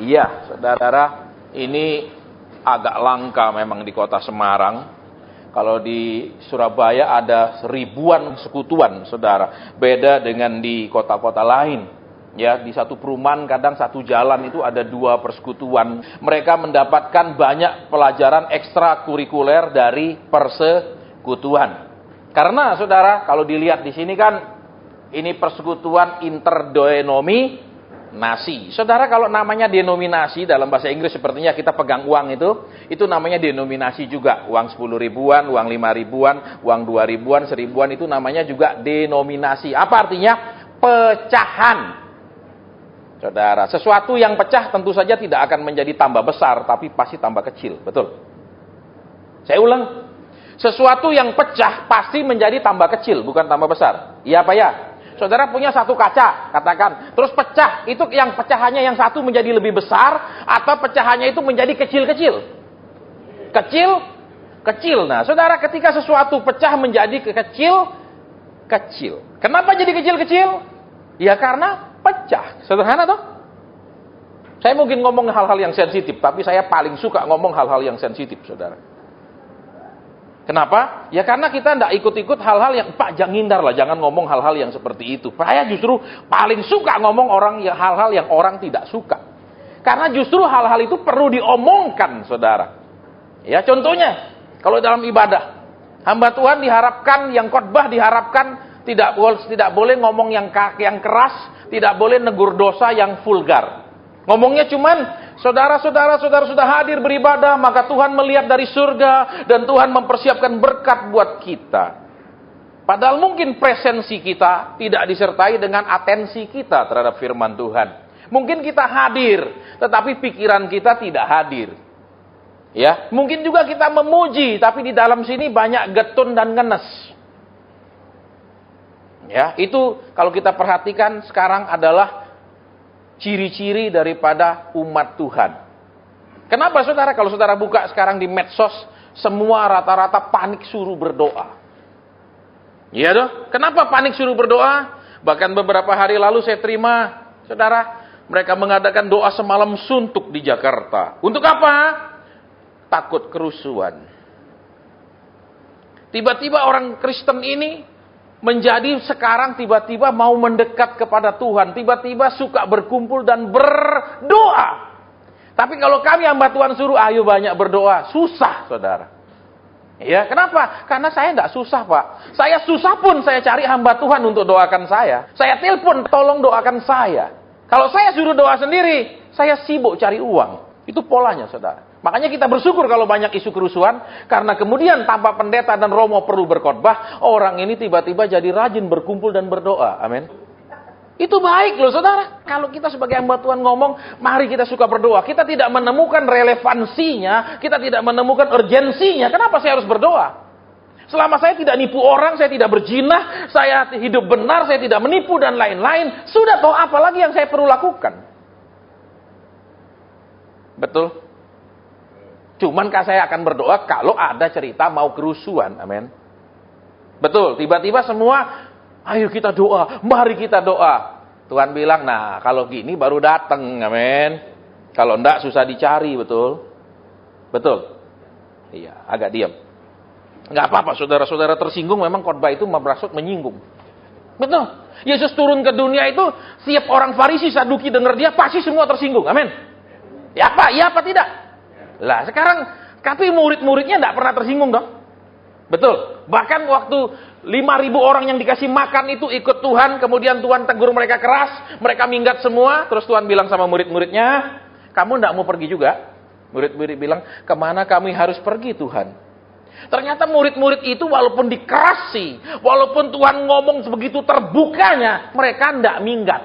Iya, saudara, ini agak langka memang di kota Semarang. Kalau di Surabaya ada ribuan sekutuan, saudara. Beda dengan di kota-kota lain. Ya, di satu perumahan kadang satu jalan itu ada 2 persekutuan. Mereka mendapatkan banyak pelajaran ekstrakurikuler dari persekutuan. Karena saudara, kalau dilihat di sini kan ini persekutuan interdenominasi. Saudara, kalau namanya denominasi dalam bahasa Inggris sepertinya kita pegang uang itu namanya denominasi juga. Uang 10 ribuan, uang 5 ribuan, uang 2 ribuan, 1000-an itu namanya juga denominasi. Apa artinya? Pecahan. Saudara, sesuatu yang pecah tentu saja tidak akan menjadi tambah besar, tapi pasti tambah kecil. Betul? Saya ulang. Sesuatu yang pecah pasti menjadi tambah kecil, bukan tambah besar. Iya apa ya? Saudara punya satu kaca, katakan. Terus pecah, itu yang pecahannya yang satu menjadi lebih besar, atau pecahannya itu menjadi kecil-kecil? Kecil. Nah, saudara, ketika sesuatu pecah menjadi kecil. Kenapa jadi kecil-kecil? Ya karena pecah. Sederhana toh? Saya mungkin ngomong hal-hal yang sensitif, tapi saya paling suka ngomong hal-hal yang sensitif, saudara. Kenapa? Ya karena kita tidak ikut-ikut hal-hal yang, Pak, jangan ngindar lah, jangan ngomong hal-hal yang seperti itu. Saya justru paling suka ngomong hal-hal yang orang tidak suka. Karena justru hal-hal itu perlu diomongkan, saudara. Ya, contohnya, kalau dalam ibadah, hamba Tuhan diharapkan, yang khotbah diharapkan tidak boleh ngomong yang keras, tidak boleh negur dosa yang vulgar. Ngomongnya cuman, saudara sudah hadir beribadah, maka Tuhan melihat dari surga, dan Tuhan mempersiapkan berkat buat kita. Padahal mungkin presensi kita tidak disertai dengan atensi kita terhadap firman Tuhan. Mungkin kita hadir, tetapi pikiran kita tidak hadir. Ya, mungkin juga kita memuji, tapi di dalam sini banyak getun dan ngenes. Ya, itu kalau kita perhatikan sekarang adalah ciri-ciri daripada umat Tuhan. Kenapa saudara? Kalau saudara buka sekarang di medsos, semua rata-rata panik suruh berdoa. Iya dong? Kenapa panik suruh berdoa? Bahkan beberapa hari lalu saya terima, saudara, mereka mengadakan doa semalam suntuk di Jakarta. Untuk apa? Takut kerusuhan. Tiba-tiba orang Kristen ini menjadi sekarang tiba-tiba mau mendekat kepada Tuhan. Tiba-tiba suka berkumpul dan berdoa. Tapi kalau kami hamba Tuhan suruh, ayo banyak berdoa. Susah, saudara. Ya, kenapa? Karena saya tidak susah, Pak. Saya susah pun saya cari hamba Tuhan untuk doakan saya. Saya telepon, tolong doakan saya. Kalau saya suruh doa sendiri, saya sibuk cari uang. Itu polanya, saudara. Makanya kita bersyukur kalau banyak isu kerusuhan, karena kemudian tanpa pendeta dan romo perlu berkhotbah, orang ini tiba-tiba jadi rajin berkumpul dan berdoa. Amin. Itu baik loh, saudara. Kalau kita sebagai hamba Tuhan ngomong, mari kita suka berdoa. Kita tidak menemukan relevansinya, kita tidak menemukan urgensinya. Kenapa saya harus berdoa? Selama saya tidak nipu orang, saya tidak berzinah, saya hidup benar, saya tidak menipu dan lain-lain, sudah tahu apa lagi yang saya perlu lakukan? Betul? Cuman saya akan berdoa kalau ada cerita mau kerusuhan. Amin. Betul, tiba-tiba semua, ayo kita doa, mari kita doa. Tuhan bilang, nah kalau gini baru datang. Amin. Kalau enggak susah dicari, betul? Betul? Iya, agak diam. Enggak apa-apa, saudara-saudara tersinggung, memang khotbah itu bermaksud menyinggung. Betul? Yesus turun ke dunia itu, setiap orang Farisi, Saduki dengar dia, pasti semua tersinggung. Amin. Ya apa? Ya apa tidak? Lah sekarang, tapi murid-muridnya tidak pernah tersinggung dong. Betul. Bahkan waktu 5.000 orang yang dikasih makan itu ikut Tuhan, kemudian Tuhan tegur mereka keras, mereka minggat semua, terus Tuhan bilang sama murid-muridnya, kamu tidak mau pergi juga? Murid-murid bilang, kemana kami harus pergi Tuhan? Ternyata murid-murid itu walaupun dikerasi, walaupun Tuhan ngomong sebegitu terbukanya, mereka tidak minggat.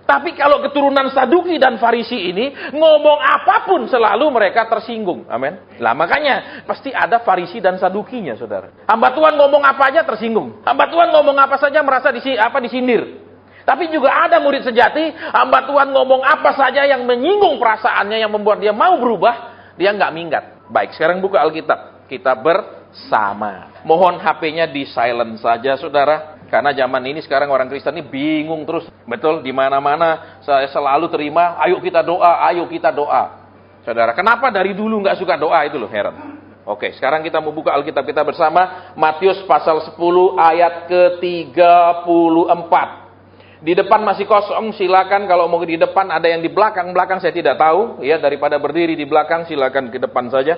Tapi kalau keturunan Saduki dan Farisi ini, ngomong apapun selalu mereka tersinggung. Amin. Lah makanya, pasti ada Farisi dan Sadukinya, saudara. Hamba Tuhan ngomong apa aja tersinggung. Hamba Tuhan ngomong apa saja merasa disindir. Tapi juga ada murid sejati, hamba Tuhan ngomong apa saja yang menyinggung perasaannya, yang membuat dia mau berubah, dia nggak minggat. Baik, sekarang buka Alkitab. Kita bersama. Mohon HP-nya di silent saja, saudara. Karena zaman ini sekarang orang Kristen ini bingung terus. Betul, di mana-mana saya selalu terima, ayo kita doa, ayo kita doa. Saudara, kenapa dari dulu nggak suka doa itu loh, heran. Oke, sekarang kita mau buka Alkitab kita bersama. Matius pasal 10 ayat ke-34. Di depan masih kosong, silakan kalau mau di depan, ada yang di belakang saya tidak tahu, ya, daripada berdiri di belakang silakan ke depan saja.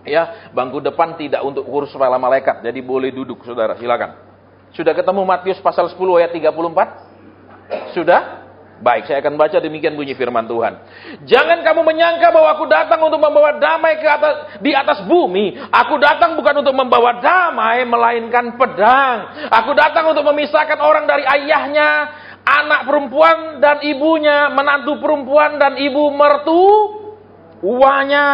Ya, bangku depan tidak untuk urus para malaikat, jadi boleh duduk, saudara, silakan. Sudah ketemu Matius pasal 10 ayat 34? Sudah? Baik, saya akan baca demikian bunyi firman Tuhan. Jangan kamu menyangka bahwa aku datang untuk membawa damai di atas bumi. Aku datang bukan untuk membawa damai, melainkan pedang. Aku datang untuk memisahkan orang dari ayahnya, anak perempuan dan ibunya, menantu perempuan dan ibu mertuanya.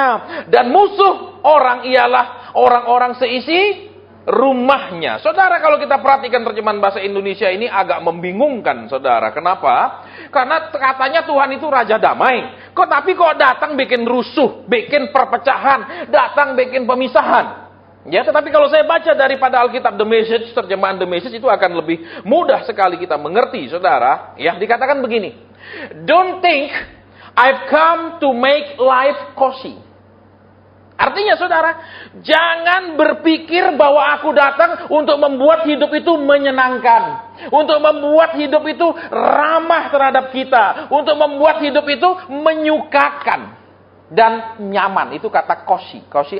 Dan musuh orang ialah orang-orang seisi rumahnya. Saudara, kalau kita perhatikan terjemahan bahasa Indonesia ini agak membingungkan, saudara. Kenapa? Karena katanya Tuhan itu Raja Damai. Tapi kok datang bikin rusuh, bikin perpecahan, datang bikin pemisahan. Ya, tetapi kalau saya baca daripada Alkitab The Message, terjemahan The Message itu akan lebih mudah sekali kita mengerti, saudara. Ya, dikatakan begini. Don't think I've come to make life cozy. Artinya, saudara, jangan berpikir bahwa aku datang untuk membuat hidup itu menyenangkan. Untuk membuat hidup itu ramah terhadap kita. Untuk membuat hidup itu menyukakan. Dan nyaman. Itu kata kosi. Kosi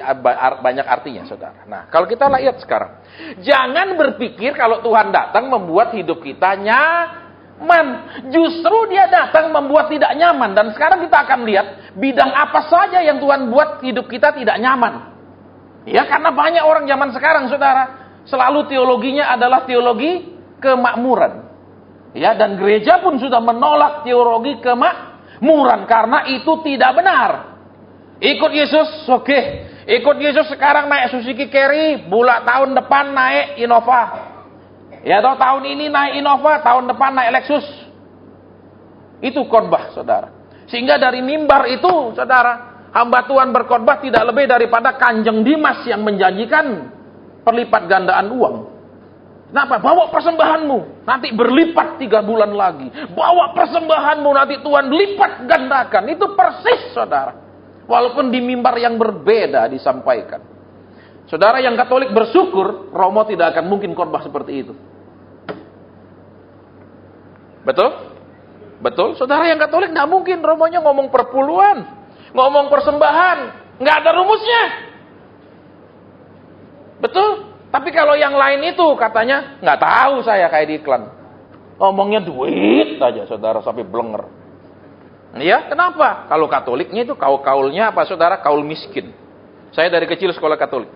banyak artinya, saudara. Nah, kalau kita lihat sekarang. Jangan berpikir kalau Tuhan datang membuat hidup kita nyaman. Justru dia datang membuat tidak nyaman. Dan sekarang kita akan lihat bidang apa saja yang Tuhan buat hidup kita tidak nyaman. Ya, karena banyak orang zaman sekarang, saudara, selalu teologinya adalah teologi kemakmuran. Ya, dan gereja pun sudah menolak teologi kemakmuran karena itu tidak benar. Ikut Yesus, oke. Ikut Yesus sekarang naik Suzuki Carry, tahun depan naik Innova. Ya, atau tahun ini naik Innova, tahun depan naik Lexus. Itu khotbah, saudara. Sehingga dari mimbar itu, saudara, hamba Tuhan berkhotbah tidak lebih daripada Kanjeng Dimas yang menjanjikan perlipat gandaan uang. Kenapa? Bawa persembahanmu, nanti berlipat 3 bulan lagi. Bawa persembahanmu, nanti Tuhan lipat gandakan. Itu persis, saudara. Walaupun di mimbar yang berbeda disampaikan. Saudara yang Katolik bersyukur, Romo tidak akan mungkin khotbah seperti itu. Betul? Betul? Saudara yang Katolik tidak mungkin Romonya ngomong perpuluhan, ngomong persembahan, nggak ada rumusnya. Betul? Tapi kalau yang lain itu katanya nggak tahu saya kayak di iklan, ngomongnya duit aja, saudara, sampai blenger. Ya, kenapa? Kalau Katoliknya itu kaulnya apa, saudara? Kaul miskin. Saya dari kecil sekolah Katolik.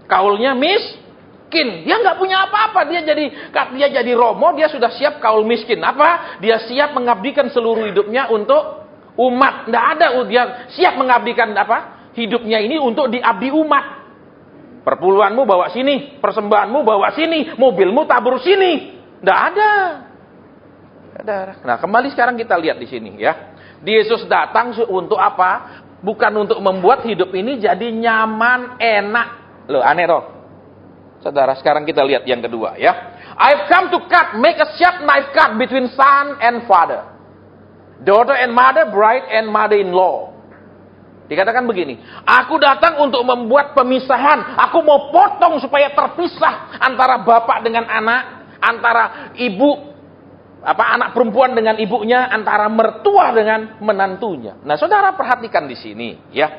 Kaulnya miskin. Dia nggak punya apa-apa. Dia jadi Romo, dia sudah siap kaul miskin. Apa? Dia siap mengabdikan seluruh hidupnya untuk umat. Nggak ada. Dia siap mengabdikan apa? Hidupnya ini untuk diabdi umat. Perpuluhanmu bawa sini, persembahanmu bawa sini, mobilmu tabur sini. Nggak ada. Nah, kembali sekarang kita lihat di sini, ya. Yesus datang untuk apa? Bukan untuk membuat hidup ini jadi nyaman, enak. Loh, aneh toh. Saudara, sekarang kita lihat yang kedua, ya. I've come to make a sharp knife cut between son and father, daughter and mother, bride and mother-in-law. Dikatakan begini, aku datang untuk membuat pemisahan. Aku mau potong supaya terpisah antara bapak dengan anak, antara anak perempuan dengan ibunya, antara mertua dengan menantunya. Nah, saudara perhatikan di sini, ya.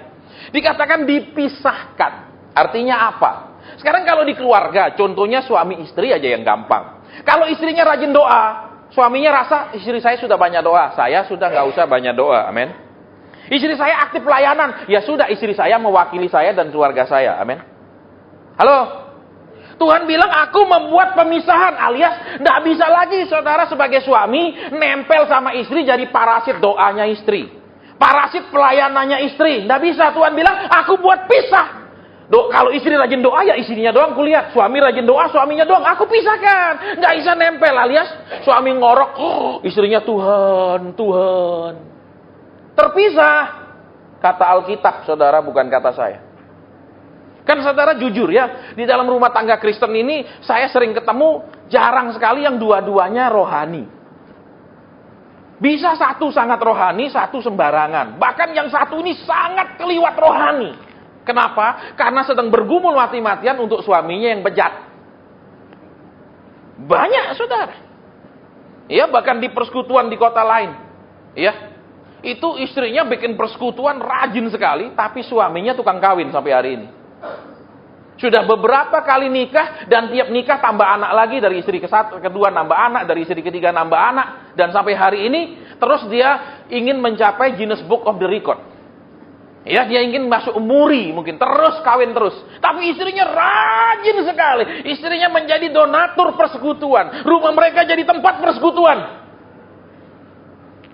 Dikatakan dipisahkan. Artinya apa? Sekarang kalau di keluarga, contohnya suami istri aja yang gampang. Kalau istrinya rajin doa, suaminya rasa istri saya sudah banyak doa, saya sudah nggak usah banyak doa, amin. Istri saya aktif pelayanan, ya sudah istri saya mewakili saya dan keluarga saya, amin. Halo? Tuhan bilang aku membuat pemisahan, alias nggak bisa lagi saudara sebagai suami nempel sama istri jadi parasit doanya istri, parasit pelayanannya istri. Nggak bisa. Tuhan bilang aku buat pisah. Kalau istri rajin doa, ya istrinya doang kulihat. Suami rajin doa, suaminya doang. Aku pisahkan. Nggak bisa nempel, alias suami ngorok, istrinya Tuhan. Terpisah. Kata Alkitab, saudara, bukan kata saya. Kan saudara jujur ya, di dalam rumah tangga Kristen ini, saya sering ketemu Jarang sekali yang dua-duanya rohani. Bisa satu sangat rohani, satu sembarangan. Bahkan yang satu ini sangat keliwat rohani. Kenapa? Karena sedang bergumul mati-matian untuk suaminya yang bejat. Banyak, saudara. Ya, bahkan di persekutuan di kota lain. Ya, itu istrinya bikin persekutuan rajin sekali, tapi suaminya tukang kawin sampai hari ini. Sudah beberapa kali nikah, dan tiap nikah tambah anak lagi, dari istri kedua nambah anak, dari istri ketiga nambah anak, dan sampai hari ini, terus dia ingin mencapai Guinness Book of the Record. Ya, dia ingin masuk muri, mungkin terus kawin terus. Tapi istrinya rajin sekali. Istrinya menjadi donatur persekutuan. Rumah mereka jadi tempat persekutuan.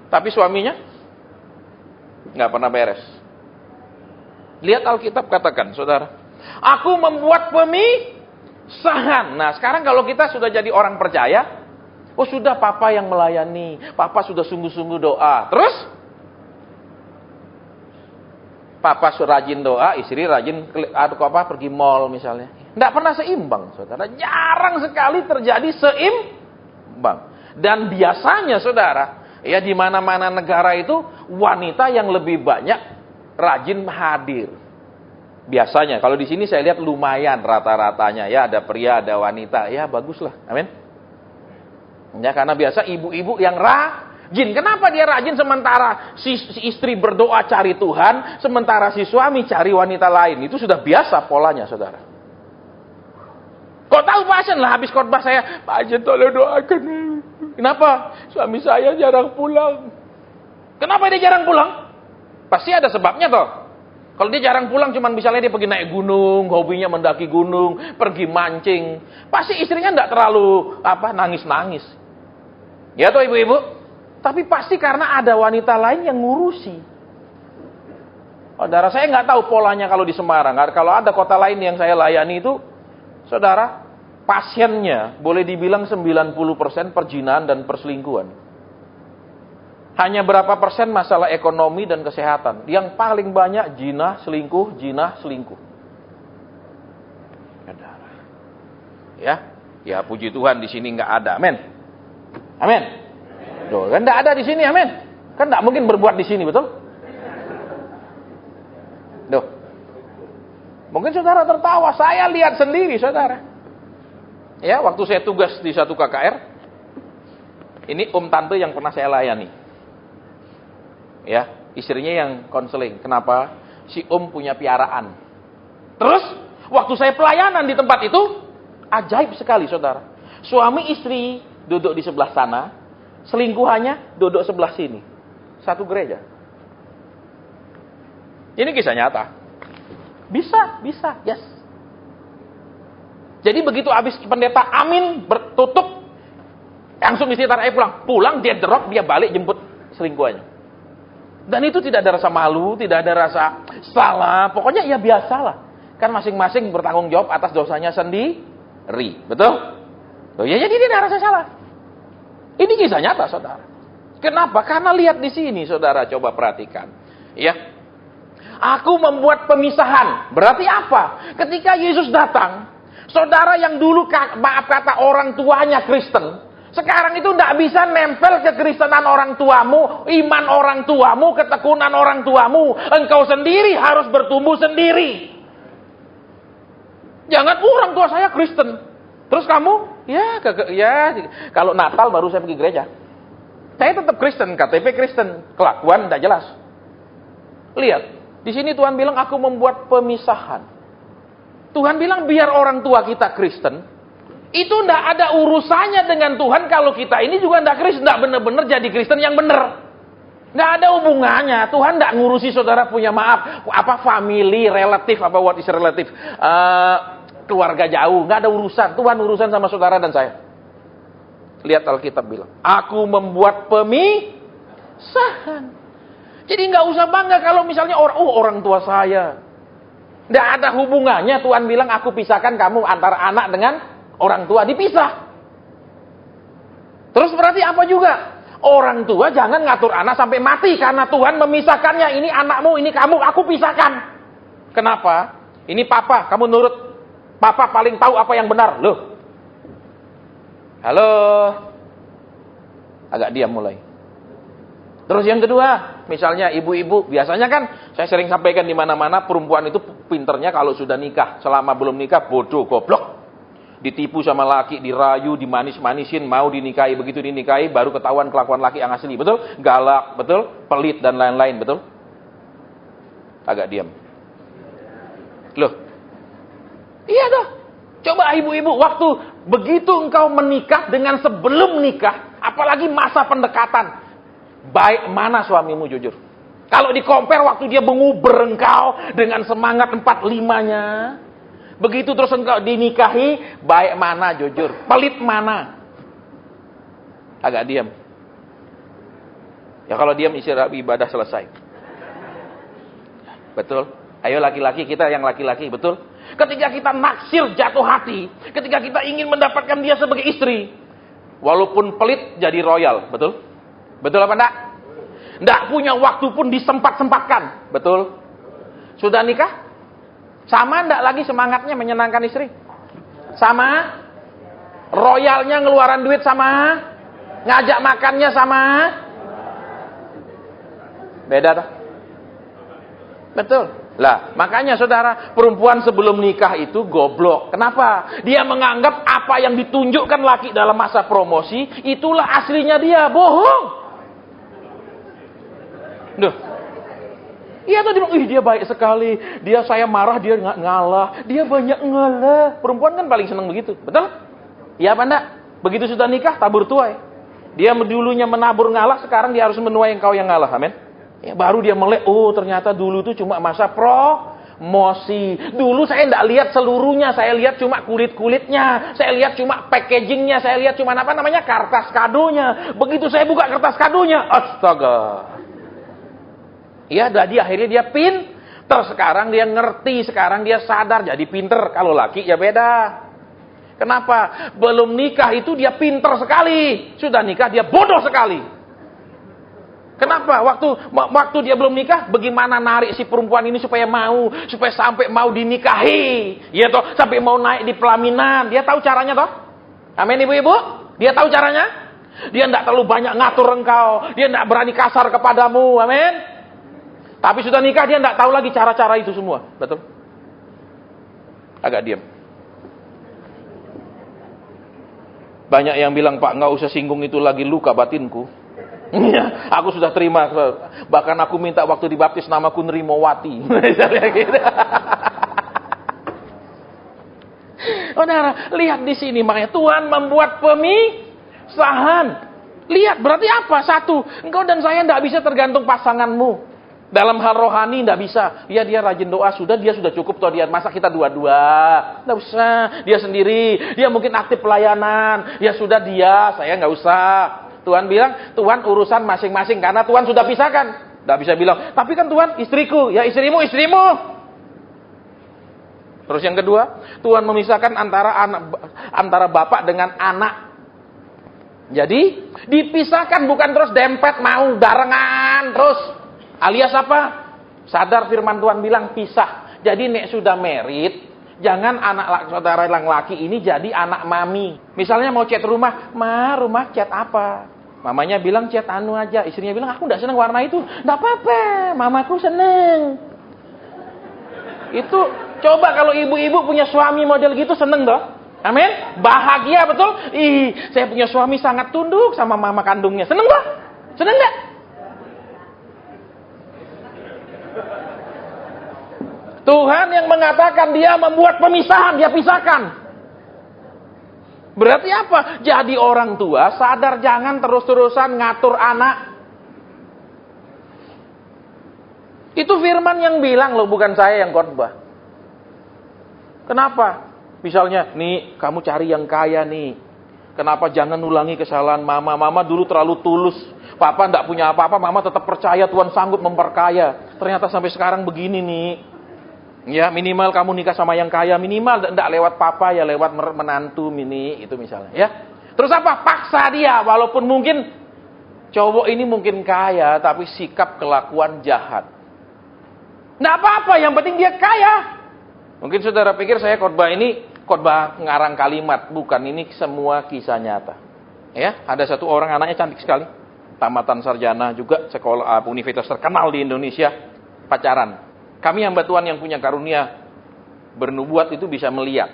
Tapi suaminya nggak pernah beres. Lihat Alkitab katakan, saudara. Aku membuat pemisahan. Nah, sekarang kalau kita sudah jadi orang percaya, oh sudah papa yang melayani, papa sudah sungguh-sungguh doa. Terus? Papa rajin doa, istri rajin pergi mall misalnya. Tidak pernah seimbang, saudara. Jarang sekali terjadi seimbang. Dan biasanya, saudara, ya di mana-mana negara itu wanita yang lebih banyak rajin hadir. Biasanya, kalau di sini saya lihat lumayan rata-ratanya, ya ada pria, ada wanita, ya baguslah, amin. Ya karena biasa ibu-ibu yang rajin. Kenapa dia rajin sementara si istri berdoa cari Tuhan, sementara si suami cari wanita lain? Itu sudah biasa polanya, saudara. Kok tahu pasien lah habis khotbah saya, Pak Ajen tolong doakan. Kenapa? Suami saya jarang pulang. Kenapa dia jarang pulang? Pasti ada sebabnya toh. Kalau dia jarang pulang, cuman misalnya dia pergi naik gunung, hobinya mendaki gunung, pergi mancing, pasti istrinya enggak terlalu nangis-nangis. Ya toh ibu-ibu? Tapi pasti karena ada wanita lain yang ngurusi. Saudara, saya nggak tahu polanya kalau di Semarang. Kalau ada kota lain yang saya layani itu, saudara, pasiennya boleh dibilang 90% perzinahan dan perselingkuhan. Hanya berapa persen masalah ekonomi dan kesehatan. Yang paling banyak zina, selingkuh. Ya puji Tuhan di sini nggak ada, amin. Amin. Loh, kan nggak ada di sini, amin. Kan nggak mungkin berbuat di sini, betul? Loh, mungkin saudara tertawa. Saya lihat sendiri, saudara. Ya, waktu saya tugas di satu KKR, ini tante yang pernah saya layani. Ya, istrinya yang konseling. Kenapa? Si punya piaraan. Terus, waktu saya pelayanan di tempat itu, ajaib sekali, saudara. Suami istri duduk di sebelah sana, selingkuhannya duduk sebelah sini. Satu gereja. Ini kisah nyata. Bisa, yes. Jadi begitu habis pendeta amin, bertutup, langsung istri tarik pulang, dia drop, dia balik jemput selingkuhannya. Dan itu tidak ada rasa malu, tidak ada rasa salah. Pokoknya ya biasalah. Kan masing-masing bertanggung jawab atas dosanya sendiri. Betul? Oh, ya jadi tidak ada rasa salah. Ini kisah nyata, saudara. Kenapa? Karena lihat di sini, saudara, coba perhatikan. Ya. Aku membuat pemisahan. Berarti apa? Ketika Yesus datang, saudara yang dulu maaf kata orang tuanya Kristen, sekarang itu tidak bisa nempel kekristenan orang tuamu, iman orang tuamu, ketekunan orang tuamu. Engkau sendiri harus bertumbuh sendiri. Jangan orang tua saya Kristen. Terus kamu, kalau Natal baru saya pergi gereja. Saya tetap Kristen, KTP Kristen, kelakuan tidak jelas. Lihat, di sini Tuhan bilang aku membuat pemisahan. Tuhan bilang biar orang tua kita Kristen. Itu tidak ada urusannya dengan Tuhan kalau kita ini juga tidak Kristen, tidak benar-benar jadi Kristen yang benar. Tidak ada hubungannya. Tuhan tidak ngurusi saudara punya family, relatif, what is relatif, keluarga jauh. Tidak ada urusan. Tuhan urusan sama saudara dan saya. Lihat Alkitab bilang, aku membuat pemisahan. Jadi nggak usah bangga kalau misalnya orang tua saya. Tidak ada hubungannya. Tuhan bilang aku pisahkan kamu antara anak dengan orang tua, dipisah. Terus berarti apa juga? Orang tua jangan ngatur anak sampai mati karena Tuhan memisahkannya. Ini anakmu, ini kamu, aku pisahkan. Kenapa? Ini papa, kamu nurut. Papa paling tahu apa yang benar. Loh. Halo. Agak diam mulai. Terus yang kedua, misalnya ibu-ibu, biasanya kan saya sering sampaikan di mana-mana, perempuan itu pinternya kalau sudah nikah. Selama belum nikah, bodoh, goblok. Ditipu sama laki, dirayu, dimanis-manisin, mau dinikahi, begitu dinikahi, baru ketahuan kelakuan laki yang asli. Betul? Galak, betul? Pelit, dan lain-lain, betul? Agak diam. Loh, iya dah. Coba ibu-ibu, waktu begitu engkau menikah dengan sebelum nikah, apalagi masa pendekatan, baik mana suamimu jujur? Kalau di-compare waktu dia menguber engkau dengan semangat 45-nya, begitu terus engkau dinikahi, baik mana jujur? Pelit mana? Agak diam. Ya kalau diam istirahat ibadah selesai. Betul? Ayo laki-laki, kita yang laki-laki, betul? Ketika kita naksir jatuh hati, ketika kita ingin mendapatkan dia sebagai istri, walaupun pelit jadi royal, betul? Betul apa enggak? Enggak punya waktu pun disempat-sempatkan, betul? Sudah nikah? Sama enggak lagi semangatnya menyenangkan istri? Sama? Royalnya ngeluaran duit sama? Ngajak makannya sama? Beda toh? Betul. Lah, makanya saudara, perempuan sebelum nikah itu goblok. Kenapa? Dia menganggap apa yang ditunjukkan laki dalam masa promosi, itulah aslinya dia. Bohong. Duh. Iya tuh, dia baik sekali. Dia saya marah, dia nggak ngalah. Dia banyak ngalah. Perempuan kan paling senang begitu. Betul? Iya apa enggak? Begitu sudah nikah, tabur tuai. Dia dulunya menabur ngalah, sekarang dia harus menuai engkau yang ngalah. Amin. Ya, baru dia melek, oh ternyata dulu itu cuma masa promosi. Dulu saya tidak lihat seluruhnya, saya lihat cuma kulit-kulitnya, saya lihat cuma packagingnya, saya lihat cuma apa namanya kertas kadonya. Begitu saya buka kertas kadonya, astaga. Ya, dia akhirnya dia pinter, sekarang dia ngerti, sekarang dia sadar jadi pinter. Kalau laki ya beda. Kenapa? Belum nikah itu dia pinter sekali, sudah nikah dia bodoh sekali. Kenapa? Waktu dia belum nikah, bagaimana narik si perempuan ini supaya sampai mau dinikahi, ya toh, sampai mau naik di pelaminan. Dia tahu caranya toh? Amin ibu-ibu? Dia tahu caranya? Dia tidak terlalu banyak ngatur engkau, dia tidak berani kasar kepadamu. Amin. Tapi sudah nikah dia tidak tahu lagi cara-cara itu semua. Betul? Agak diam. Banyak yang bilang, Pak, nggak usah singgung itu lagi, luka batinku. Ya, aku sudah terima. Bahkan aku minta waktu dibaptis namaku Nerimowati. Saudara, lihat di sini makanya Tuhan membuat pemisahan. Lihat berarti apa? Satu, engkau dan saya tidak bisa tergantung pasanganmu. Dalam hal rohani tidak bisa. Ya dia rajin doa, dia sudah cukup toh dia. Masa kita dua-dua? Tidak usah. Dia sendiri, dia mungkin aktif pelayanan. Ya sudah dia, saya nggak usah. Tuhan bilang, Tuhan urusan masing-masing karena Tuhan sudah pisahkan. Tidak bisa bilang, tapi kan Tuhan istriku, ya istrimu. Terus yang kedua, Tuhan memisahkan antara bapak dengan anak. Jadi dipisahkan, bukan terus dempet mau barengan terus. Alias apa? Sadar firman Tuhan bilang pisah. Jadi nek sudah merit, jangan anak saudara yang laki ini jadi anak mami. Misalnya mau cat rumah, rumah cat apa? Mamanya bilang cat anu aja, istrinya bilang aku enggak senang warna itu. Enggak apa-apa, mamaku seneng. Itu coba kalau ibu-ibu punya suami model gitu, seneng toh? Amin? Bahagia betul? Ih, saya punya suami sangat tunduk sama mama kandungnya. Seneng toh? Seneng enggak? Tuhan yang mengatakan dia membuat pemisahan, dia pisahkan. Berarti apa? Jadi orang tua sadar jangan terus-terusan ngatur anak. Itu firman yang bilang loh, bukan saya yang khotbah. Kenapa? Misalnya, nih kamu cari yang kaya nih. Kenapa jangan ulangi kesalahan mama? Mama dulu terlalu tulus. Papa enggak punya apa-apa, mama tetap percaya Tuhan sanggup memperkaya. Ternyata sampai sekarang begini nih. Ya minimal kamu nikah sama yang kaya, minimal tidak lewat papa ya lewat menantu mini itu misalnya ya. Terus apa? Paksa dia walaupun mungkin cowok ini mungkin kaya tapi sikap kelakuan jahat. Tidak apa-apa, yang penting dia kaya. Mungkin saudara pikir saya khotbah ini khotbah ngarang kalimat, bukan, ini semua kisah nyata. Ya, ada satu orang anaknya cantik sekali, tamatan sarjana juga sekolah universitas terkenal di Indonesia, pacaran. Kami hamba Tuhan yang punya karunia bernubuat itu bisa melihat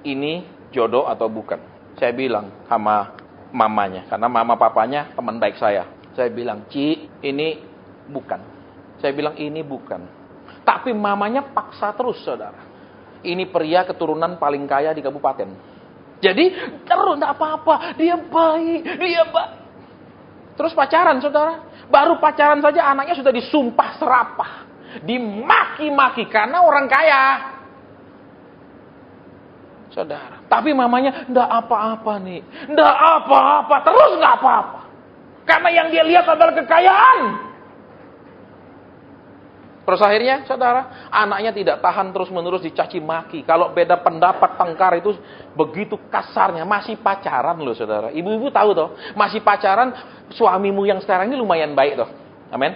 ini jodoh atau bukan. Saya bilang sama mamanya, karena mama papanya teman baik saya. Saya bilang, Ci, ini bukan. Saya bilang ini bukan. Tapi mamanya paksa terus, saudara. Ini pria keturunan paling kaya di kabupaten. Jadi terus enggak apa-apa, dia baik. Terus pacaran, saudara. Baru pacaran saja anaknya sudah disumpah serapah, dimaki-maki karena orang kaya, saudara. Tapi mamanya enggak apa-apa nih, enggak apa-apa, terus enggak apa-apa. Karena yang dia lihat adalah kekayaan. Terus akhirnya, saudara, anaknya tidak tahan terus-menerus dicaci maki. Kalau beda pendapat, tengkar itu begitu kasarnya. Masih pacaran loh, saudara. Ibu-ibu tahu toh, masih pacaran, suamimu yang sekarang ini lumayan baik toh. Amin.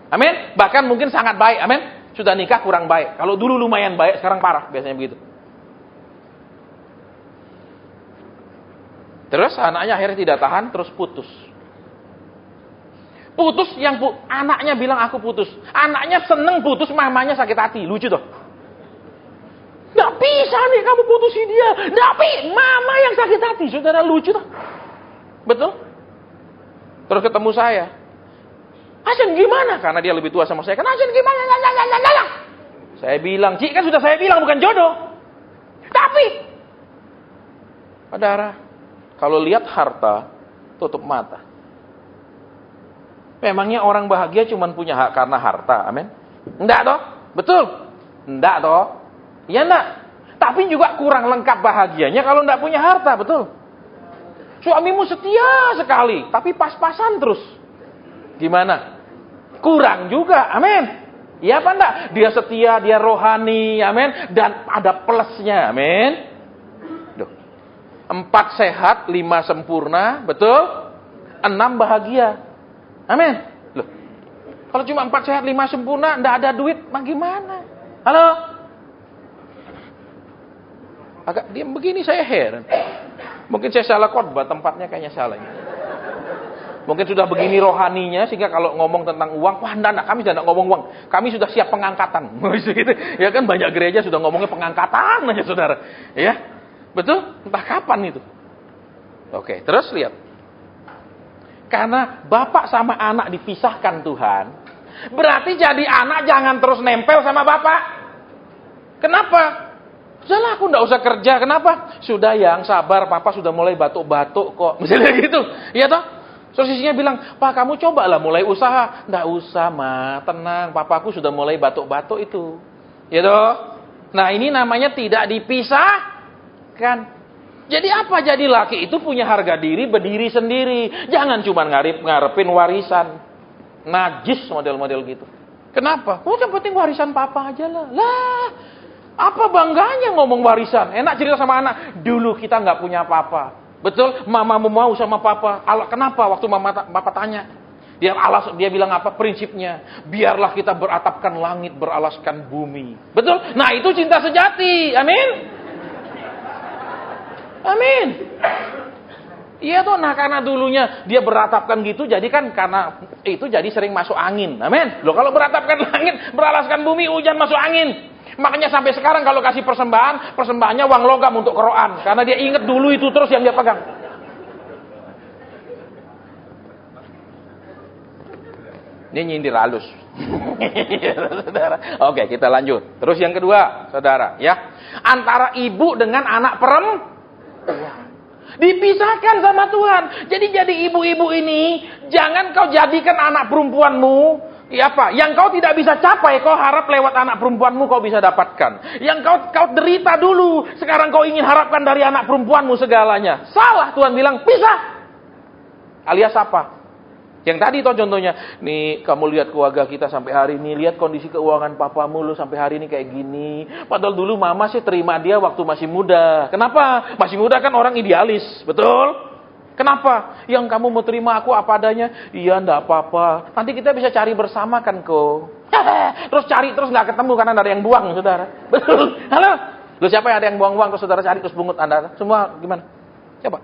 Amin. Bahkan mungkin sangat baik. Amin. Sudah nikah kurang baik. Kalau dulu lumayan baik, sekarang parah. Biasanya begitu. Terus anaknya akhirnya tidak tahan, terus putus. Putus anaknya bilang aku putus. Anaknya seneng putus, mamanya sakit hati. Lucu toh. Nggak bisa nih kamu putusin dia. Mama yang sakit hati. Saudara, lucu toh. Betul? Terus ketemu saya. Hasan gimana? Karena dia lebih tua sama saya. Kan Hasan gimana? Saya bilang, Ci, kan sudah saya bilang bukan jodoh. Tapi, saudara, kalau lihat harta, tutup mata. Memangnya orang bahagia cuma punya hak karena harta, amin? Enggak toh? Betul? Enggak toh? Ya enggak. Tapi juga kurang lengkap bahagianya kalau enggak punya harta, betul? Suamimu setia sekali, tapi pas-pasan terus. Gimana? Kurang juga, amin? Iya apa enggak? Dia setia, dia rohani, amin? Dan ada plusnya, amin? 4 sehat, 5 sempurna, betul? 6 bahagia. Amin. Loh. Kalau cuma 4 sehat 5 sempurna, enggak ada duit, gimana? Halo? Agak diam begini saya heran. Mungkin saya salah khotbah, tempatnya kayaknya salah. Mungkin sudah begini rohaninya sehingga kalau ngomong tentang uang, wah enggak, kami sudah enggak ngomong uang. Kami sudah siap pengangkatan. Ya kan banyak gereja sudah ngomongnya pengangkatan aja, saudara. Ya. Betul? Entah kapan itu. Oke, terus lihat. Karena bapak sama anak dipisahkan Tuhan, berarti jadi anak jangan terus nempel sama bapak. Kenapa? Sudahlah, aku enggak usah kerja. Kenapa? Sudah yang sabar, papa sudah mulai batuk-batuk kok. Misalnya gitu. Iya toh? Terus isinya bilang, Pak kamu cobalah mulai usaha. Enggak usah ma, tenang. Papaku sudah mulai batuk-batuk itu. Ya toh? Nah ini namanya tidak dipisahkan. Jadi apa jadi laki itu punya harga diri, berdiri sendiri. Jangan cuma ngarepin warisan. Najis model-model gitu. Kenapa? Oh yang penting warisan papa aja lah. Lah, apa bangganya ngomong warisan? Enak cerita sama anak. Dulu kita nggak punya apa-apa. Betul? Mamamu mau sama papa. Kenapa? Waktu papa tanya. Dia bilang apa? Prinsipnya. Biarlah kita beratapkan langit, beralaskan bumi. Betul? Nah itu cinta sejati. Amin. Amin. Iya toh, nah karena dulunya dia beratapkan gitu, jadi kan karena itu jadi sering masuk angin. Amin. Loh kalau beratapkan langit, beralaskan bumi, hujan masuk angin. Makanya sampai sekarang kalau kasih persembahannya uang logam untuk Quran. Karena dia ingat dulu itu terus yang dia pegang. Ini nyindir halus. Oke, kita lanjut. Terus yang kedua, saudara, ya. Antara ibu dengan anak perempuan. Dipisahkan sama Tuhan. Jadi ibu-ibu ini, jangan kau jadikan anak perempuanmu, ya apa? Yang kau tidak bisa capai, kau harap lewat anak perempuanmu kau bisa dapatkan. Yang kau derita dulu, sekarang kau ingin harapkan dari anak perempuanmu segalanya. Salah, Tuhan bilang, pisah. Alias apa? Yang tadi toh contohnya, nih kamu lihat keluarga kita sampai hari ini, lihat kondisi keuangan papamu lu sampai hari ini kayak gini. Padahal dulu mama sih terima dia waktu masih muda. Kenapa? Masih muda kan orang idealis, betul? Kenapa? Yang kamu mau terima aku apa adanya? Iya, enggak apa-apa. Nanti kita bisa cari bersama kan kok. Terus cari terus nggak ketemu karena ada yang buang, saudara. Betul? Halo? Lu siapa yang ada yang buang-buang terus saudara cari terus bungut Anda? Semua gimana? Coba.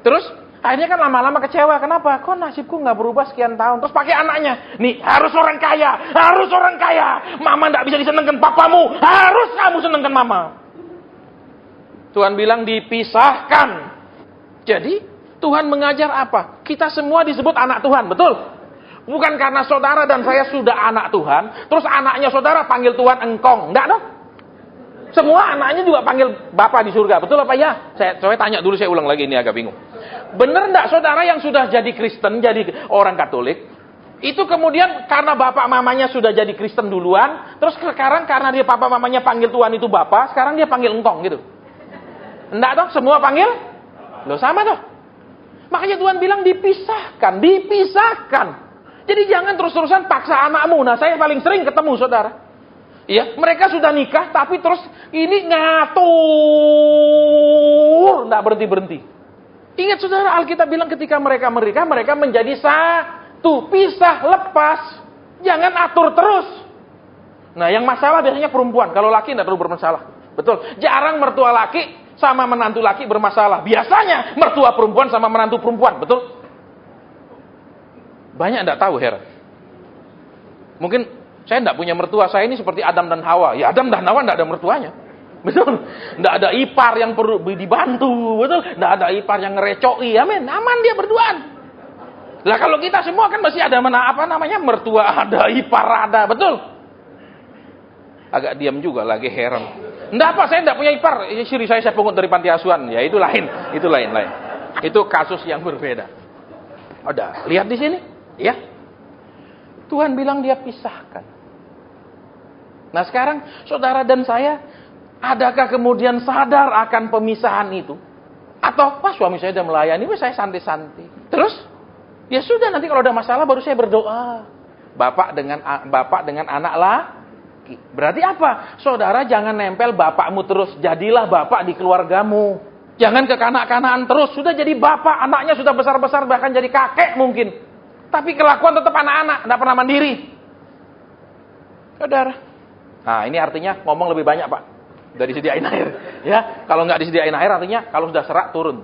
Terus akhirnya kan lama-lama kecewa. Kenapa? Kok nasibku nggak berubah sekian tahun? Terus pakai anaknya. Nih, harus orang kaya. Harus orang kaya. Mama nggak bisa disenengkan papamu. Harus kamu senengkan mama. Tuhan bilang dipisahkan. Jadi, Tuhan mengajar apa? Kita semua disebut anak Tuhan, betul? Bukan karena saudara dan saya sudah anak Tuhan, terus anaknya saudara panggil Tuhan engkong. Enggak dong? Semua anaknya juga panggil Bapa di surga, betul apa ya? Saya tanya dulu, saya ulang lagi, ini agak bingung. Benar enggak saudara yang sudah jadi Kristen, jadi orang Katolik, itu kemudian karena bapak mamanya sudah jadi Kristen duluan, terus sekarang karena dia papa mamanya panggil Tuhan itu Bapa, sekarang dia panggil engkong gitu? Enggak dong? Semua panggil? Loh sama toh? Makanya Tuhan bilang dipisahkan, dipisahkan. Jadi jangan terus-terusan paksa anakmu. Nah, saya paling sering ketemu saudara. Ya, mereka sudah nikah tapi terus ini ngatur, enggak berhenti-berhenti. Ingat saudara, Alkitab bilang ketika mereka menikah, mereka menjadi satu, pisah, lepas. Jangan atur terus. Nah, yang masalah biasanya perempuan. Kalau laki enggak terlalu bermasalah. Betul. Jarang mertua laki sama menantu laki bermasalah. Biasanya mertua perempuan sama menantu perempuan, betul? Banyak enggak tahu, heran. Mungkin saya enggak punya mertua, saya ini seperti Adam dan Hawa. Ya Adam dan Hawa enggak ada mertuanya. Betul? Enggak ada ipar yang perlu dibantu, betul? Enggak ada ipar yang ngerecoi, amin. Aman dia berduaan. Lah kalau kita semua kan masih ada mertua ada, ipar ada, betul? Agak diam juga lagi, heran. Enggak apa, saya enggak punya ipar. Istri saya pungut dari panti asuhan. Ya itu lain. Itu lain. Itu kasus yang berbeda. Udah, lihat di sini, ya. Tuhan bilang dia pisahkan. Nah sekarang saudara dan saya, adakah kemudian sadar akan pemisahan itu? Atau, wah suami saya sudah melayani, saya santai-santai. Terus, ya sudah nanti kalau ada masalah baru saya berdoa. Bapak dengan anak laki. Berarti apa? Saudara jangan nempel bapakmu terus. Jadilah bapak di keluargamu. Jangan kekanak-kanakan terus. Sudah jadi bapak, anaknya sudah besar-besar, bahkan jadi kakek mungkin. Tapi kelakuan tetap anak-anak, tidak pernah mandiri. Saudara. Nah, ini artinya ngomong lebih banyak, Pak. Udah disediain air. Ya, kalau nggak disediain air artinya kalau sudah serak turun.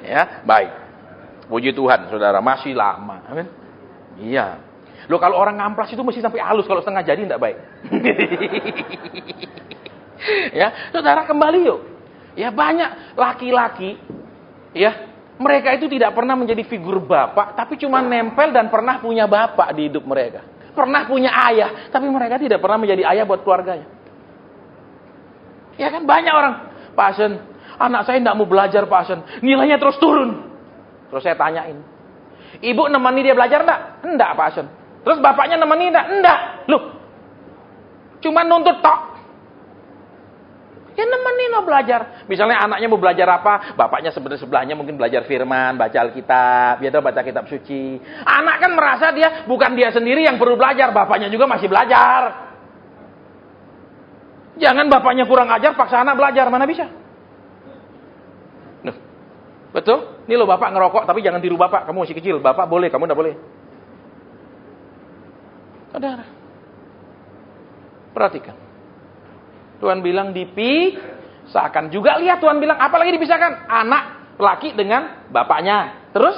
Ya, baik. Puji Tuhan, saudara, masih lama. Amin. Iya. Loh, kalau orang ngamplas itu mesti sampai halus, kalau setengah jadi tidak baik. Ya, saudara, kembali yuk. Ya, banyak laki-laki, ya, mereka itu tidak pernah menjadi figur bapak, tapi cuma nempel dan pernah punya bapak di hidup mereka. Pernah punya ayah, tapi mereka tidak pernah menjadi ayah buat keluarganya. Ya kan, banyak orang, Pak Asen, anak saya tidak mau belajar Pak Asen, nilainya terus turun. Terus saya tanyain, ibu nemani dia belajar enggak? Enggak Pak Asen. Terus bapaknya nemani enggak? Enggak. Loh, cuma nuntut tok. Ya nemenin lo belajar. Misalnya anaknya mau belajar apa, bapaknya sebelahnya mungkin belajar firman, baca Alkitab, ya baca kitab suci. Anak kan merasa dia bukan dia sendiri yang perlu belajar, bapaknya juga masih belajar. Jangan bapaknya kurang ajar paksa anak belajar, mana bisa? Nuh, betul? Ini lo bapak ngerokok tapi jangan tiru bapak, kamu masih kecil, bapak boleh, kamu enggak boleh. Saudara, perhatikan. Tuhan bilang dipisahkan. Juga lihat Tuhan bilang, apalagi dipisahkan? Anak laki dengan bapaknya. Terus,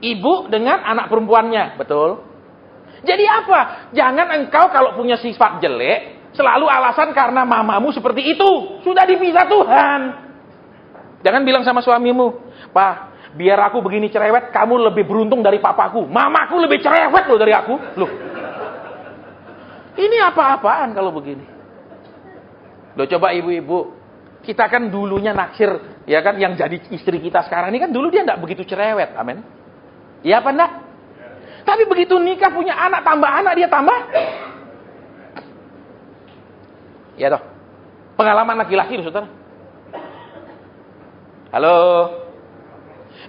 ibu dengan anak perempuannya. Betul? Jadi apa? Jangan engkau kalau punya sifat jelek, selalu alasan karena mamamu seperti itu. Sudah dipisah Tuhan. Jangan bilang sama suamimu, Pak, biar aku begini cerewet, kamu lebih beruntung dari papaku. Mamaku lebih cerewet loh dari aku. Loh. Ini apa-apaan kalau begini? Loh, coba ibu-ibu, kita kan dulunya naksir, ya kan, yang jadi istri kita sekarang ini kan dulu dia enggak begitu cerewet, amin. Iya apa enggak? Tapi begitu nikah punya anak, tambah anak dia tambah. Ya toh. Pengalaman laki-laki loh, saudara. Halo.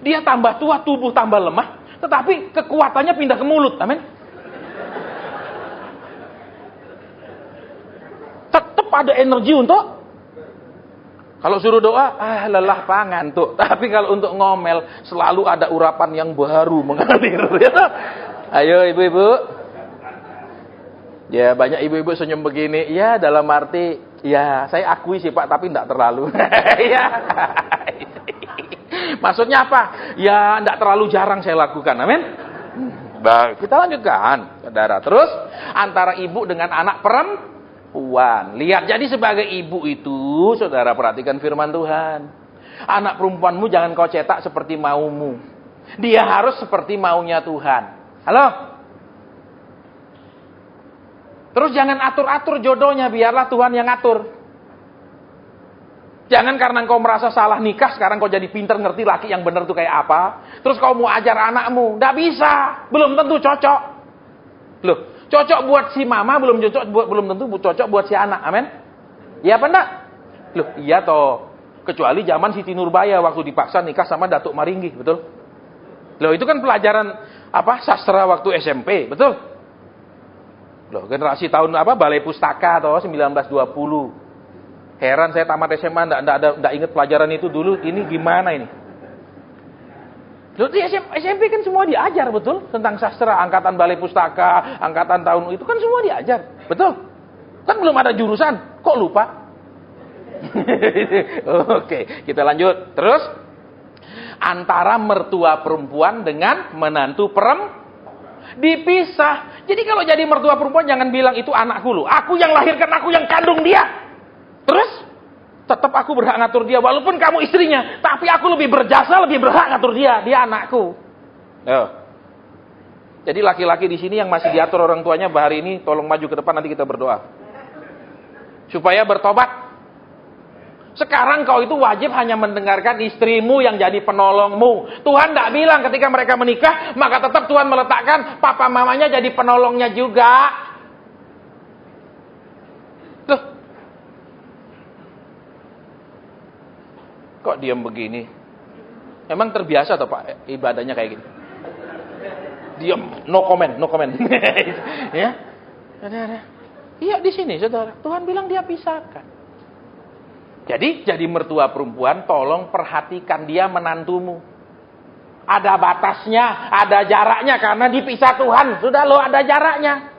Dia tambah tua, tubuh tambah lemah, tetapi kekuatannya pindah ke mulut, amin. Tetap ada energi untuk, kalau suruh doa, lelah Pak, ngantuk. Tapi kalau untuk ngomel, selalu ada urapan yang baru mengalir. Ayo ibu-ibu. Ya banyak ibu-ibu senyum begini. Ya dalam arti, Ya, saya akui sih Pak, tapi enggak terlalu. Ya. Maksudnya apa? Ya, enggak terlalu jarang saya lakukan. Amin. Baik, kita lanjutkan, saudara. Terus, antara ibu dengan anak perempuan. Lihat, jadi sebagai ibu itu, saudara perhatikan firman Tuhan. Anak perempuanmu jangan kau cetak seperti maumu. Dia harus seperti maunya Tuhan. Halo? Terus jangan atur-atur jodohnya, biarlah Tuhan yang atur. Jangan karena engkau merasa salah nikah, sekarang kau jadi pinter ngerti laki yang benar itu kayak apa. Terus kau mau ajar anakmu, nggak bisa, belum tentu cocok. Loh, cocok buat si mama, belum tentu cocok buat si anak, amin? Iya apa enggak? Loh, iya toh. Kecuali zaman Siti Nurbaya waktu dipaksa nikah sama Datuk Maringgi, betul? Loh, itu kan pelajaran sastra waktu SMP, betul? Loh, generasi tahun Balai Pustaka toh 1920. Heran saya tamat SMA enggak ingat pelajaran itu dulu. Ini gimana ini? Loh, di SMP kan semua diajar, betul? Tentang sastra, angkatan Balai Pustaka, angkatan tahun itu kan semua diajar, betul? Kan belum ada jurusan, kok lupa? Oke, kita lanjut. Terus, antara mertua perempuan dengan menantu dipisah. Jadi kalau jadi mertua perempuan jangan bilang itu anakku loh. Aku yang lahirkan, aku yang kandung dia. Terus, tetap aku berhak ngatur dia. Walaupun kamu istrinya, tapi aku lebih berjasa, lebih berhak ngatur dia. Dia anakku. Jadi laki-laki di sini yang masih diatur orang tuanya, hari ini tolong maju ke depan, nanti kita berdoa. Supaya bertobat. Sekarang kau itu wajib hanya mendengarkan istrimu yang jadi penolongmu. Tuhan tidak bilang ketika mereka menikah, maka tetap Tuhan meletakkan papa mamanya jadi penolongnya juga. Tuh. Kok diam begini? Emang terbiasa toh Pak ibadahnya kayak gini? Diam, no comment. Ya. Ada. Iya di sini saudara, Tuhan bilang dia pisahkan. Jadi mertua perempuan, tolong perhatikan dia menantumu. Ada batasnya, ada jaraknya karena dipisah Tuhan. Sudah lo ada jaraknya.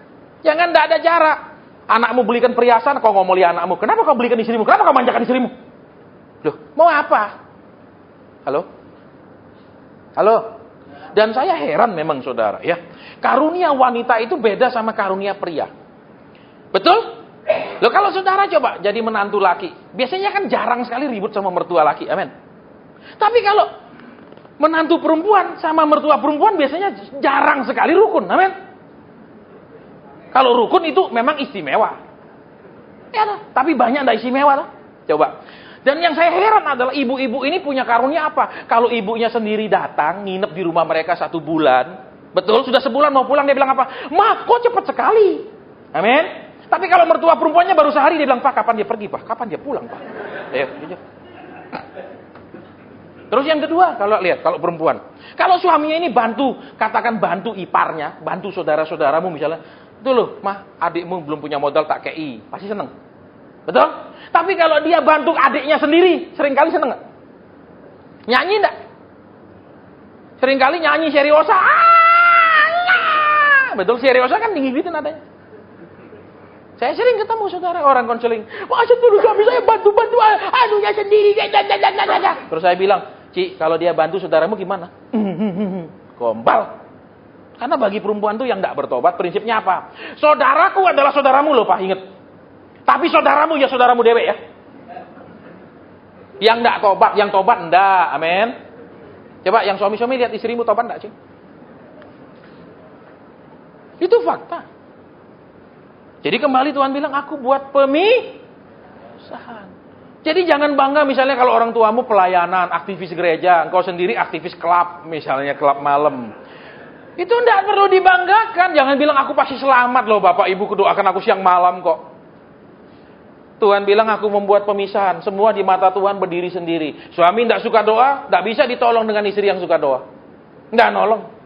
Jangan enggak ada jarak. Anakmu belikan perhiasan, kau ngomeli anakmu. Kenapa kau belikan istrimu? Kenapa kau manjakan istrimu? Loh, mau apa? Halo? Dan saya heran memang saudara ya. Karunia wanita itu beda sama karunia pria. Betul? Loh kalau saudara coba jadi menantu laki, biasanya kan jarang sekali ribut sama mertua laki, amin. Tapi kalau menantu perempuan sama mertua perempuan biasanya jarang sekali rukun, amin. Kalau rukun itu memang istimewa. Ya, tapi banyak enggak istimewa loh. Coba. Dan yang saya heran adalah ibu-ibu ini punya karunia apa? Kalau ibunya sendiri datang, nginep di rumah mereka 1 bulan, betul, sudah sebulan mau pulang, dia bilang apa? Ma, kok cepat sekali. Amin. Tapi kalau mertua perempuannya baru sehari, dia bilang, Pak, kapan dia pergi, Pak? Kapan dia pulang, Pak? Terus yang kedua, kalau perempuan. Kalau suaminya ini katakan bantu iparnya, bantu saudara-saudaramu misalnya. Itu loh, mah, adikmu belum punya modal tak kei. Pasti seneng. Betul? Tapi kalau dia bantu adiknya sendiri, seringkali seneng nggak? Nyanyi enggak? Seringkali nyanyi seriosa. Betul, seriosa kan tinggi-tinggi nadanya. Saya sering ketemu saudara orang konseling. Masa dulu suami saya bantu anunya sendiri. Terus saya bilang, Ci, kalau dia bantu saudaramu gimana? Gombal. Karena bagi perempuan tuh yang tidak bertobat, prinsipnya apa? Saudaraku adalah saudaramu loh Pak, ingat. Tapi saudaramu ya saudaramu dewe ya. Yang tidak tobat, yang tobat enggak, amin. Coba yang suami-suami lihat istrimu tobat enggak, Ci? Itu fakta. Jadi kembali Tuhan bilang, aku buat pemisahan. Jadi jangan bangga misalnya kalau orang tuamu pelayanan, aktivis gereja, engkau sendiri aktivis klub, misalnya klub malam. Itu tidak perlu dibanggakan. Jangan bilang aku pasti selamat loh Bapak Ibu, doakan aku siang malam kok. Tuhan bilang aku membuat pemisahan. Semua di mata Tuhan berdiri sendiri. Suami tidak suka doa, tidak bisa ditolong dengan istri yang suka doa. Tidak nolong.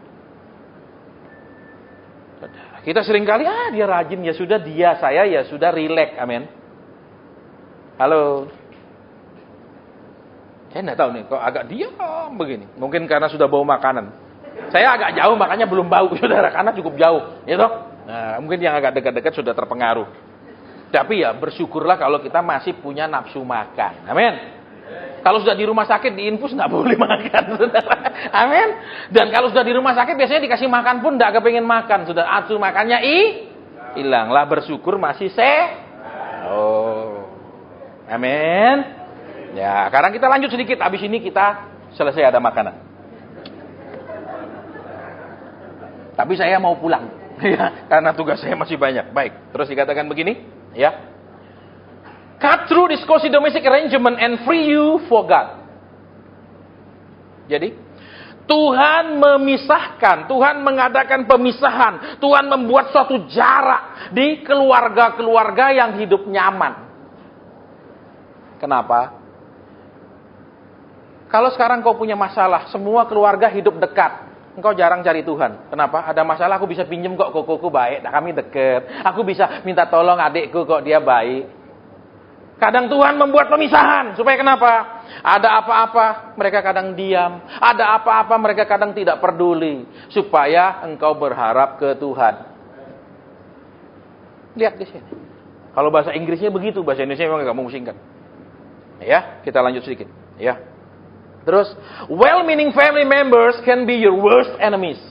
Kita seringkali, dia rajin, ya sudah saya ya sudah rileks, amin. Halo. Saya nggak tahu nih, kok agak diam begini. Mungkin karena sudah bau makanan. Saya agak jauh, makanya belum bau, saudara, karena cukup jauh, ya toh. Nah, mungkin yang agak dekat-dekat sudah terpengaruh. Tapi ya bersyukurlah kalau kita masih punya nafsu makan. Amin. Kalau sudah di rumah sakit diinfus nggak boleh makan, saudara. Amin. Dan kalau sudah di rumah sakit biasanya dikasih makan pun nggak kepengen makan. Sudah nafsu makannya hilanglah, bersyukur masih Oh. Amin. Ya, sekarang kita lanjut sedikit. Habis ini kita selesai ada makanan. Tapi saya mau pulang. Ya, karena tugas saya masih banyak. Baik, terus dikatakan begini, ya. Cut through this cozy domestic arrangement and free you for God. Jadi, Tuhan memisahkan, Tuhan mengadakan pemisahan, Tuhan membuat suatu jarak di keluarga-keluarga yang hidup nyaman. Kenapa? Kalau sekarang kau punya masalah, semua keluarga hidup dekat. Engkau jarang cari Tuhan. Kenapa? Ada masalah aku bisa pinjem kok, kokoku baik, kami deket. Aku bisa minta tolong adikku kok, dia baik. Kadang Tuhan membuat pemisahan. Supaya kenapa? Ada apa-apa, mereka kadang diam. Ada apa-apa, mereka kadang tidak peduli. Supaya engkau berharap ke Tuhan. Lihat di sini. Kalau bahasa Inggrisnya begitu, bahasa Indonesia memang agak memusingkan. Ya, kita lanjut sedikit. Ya. Terus, well-meaning family members can be your worst enemies.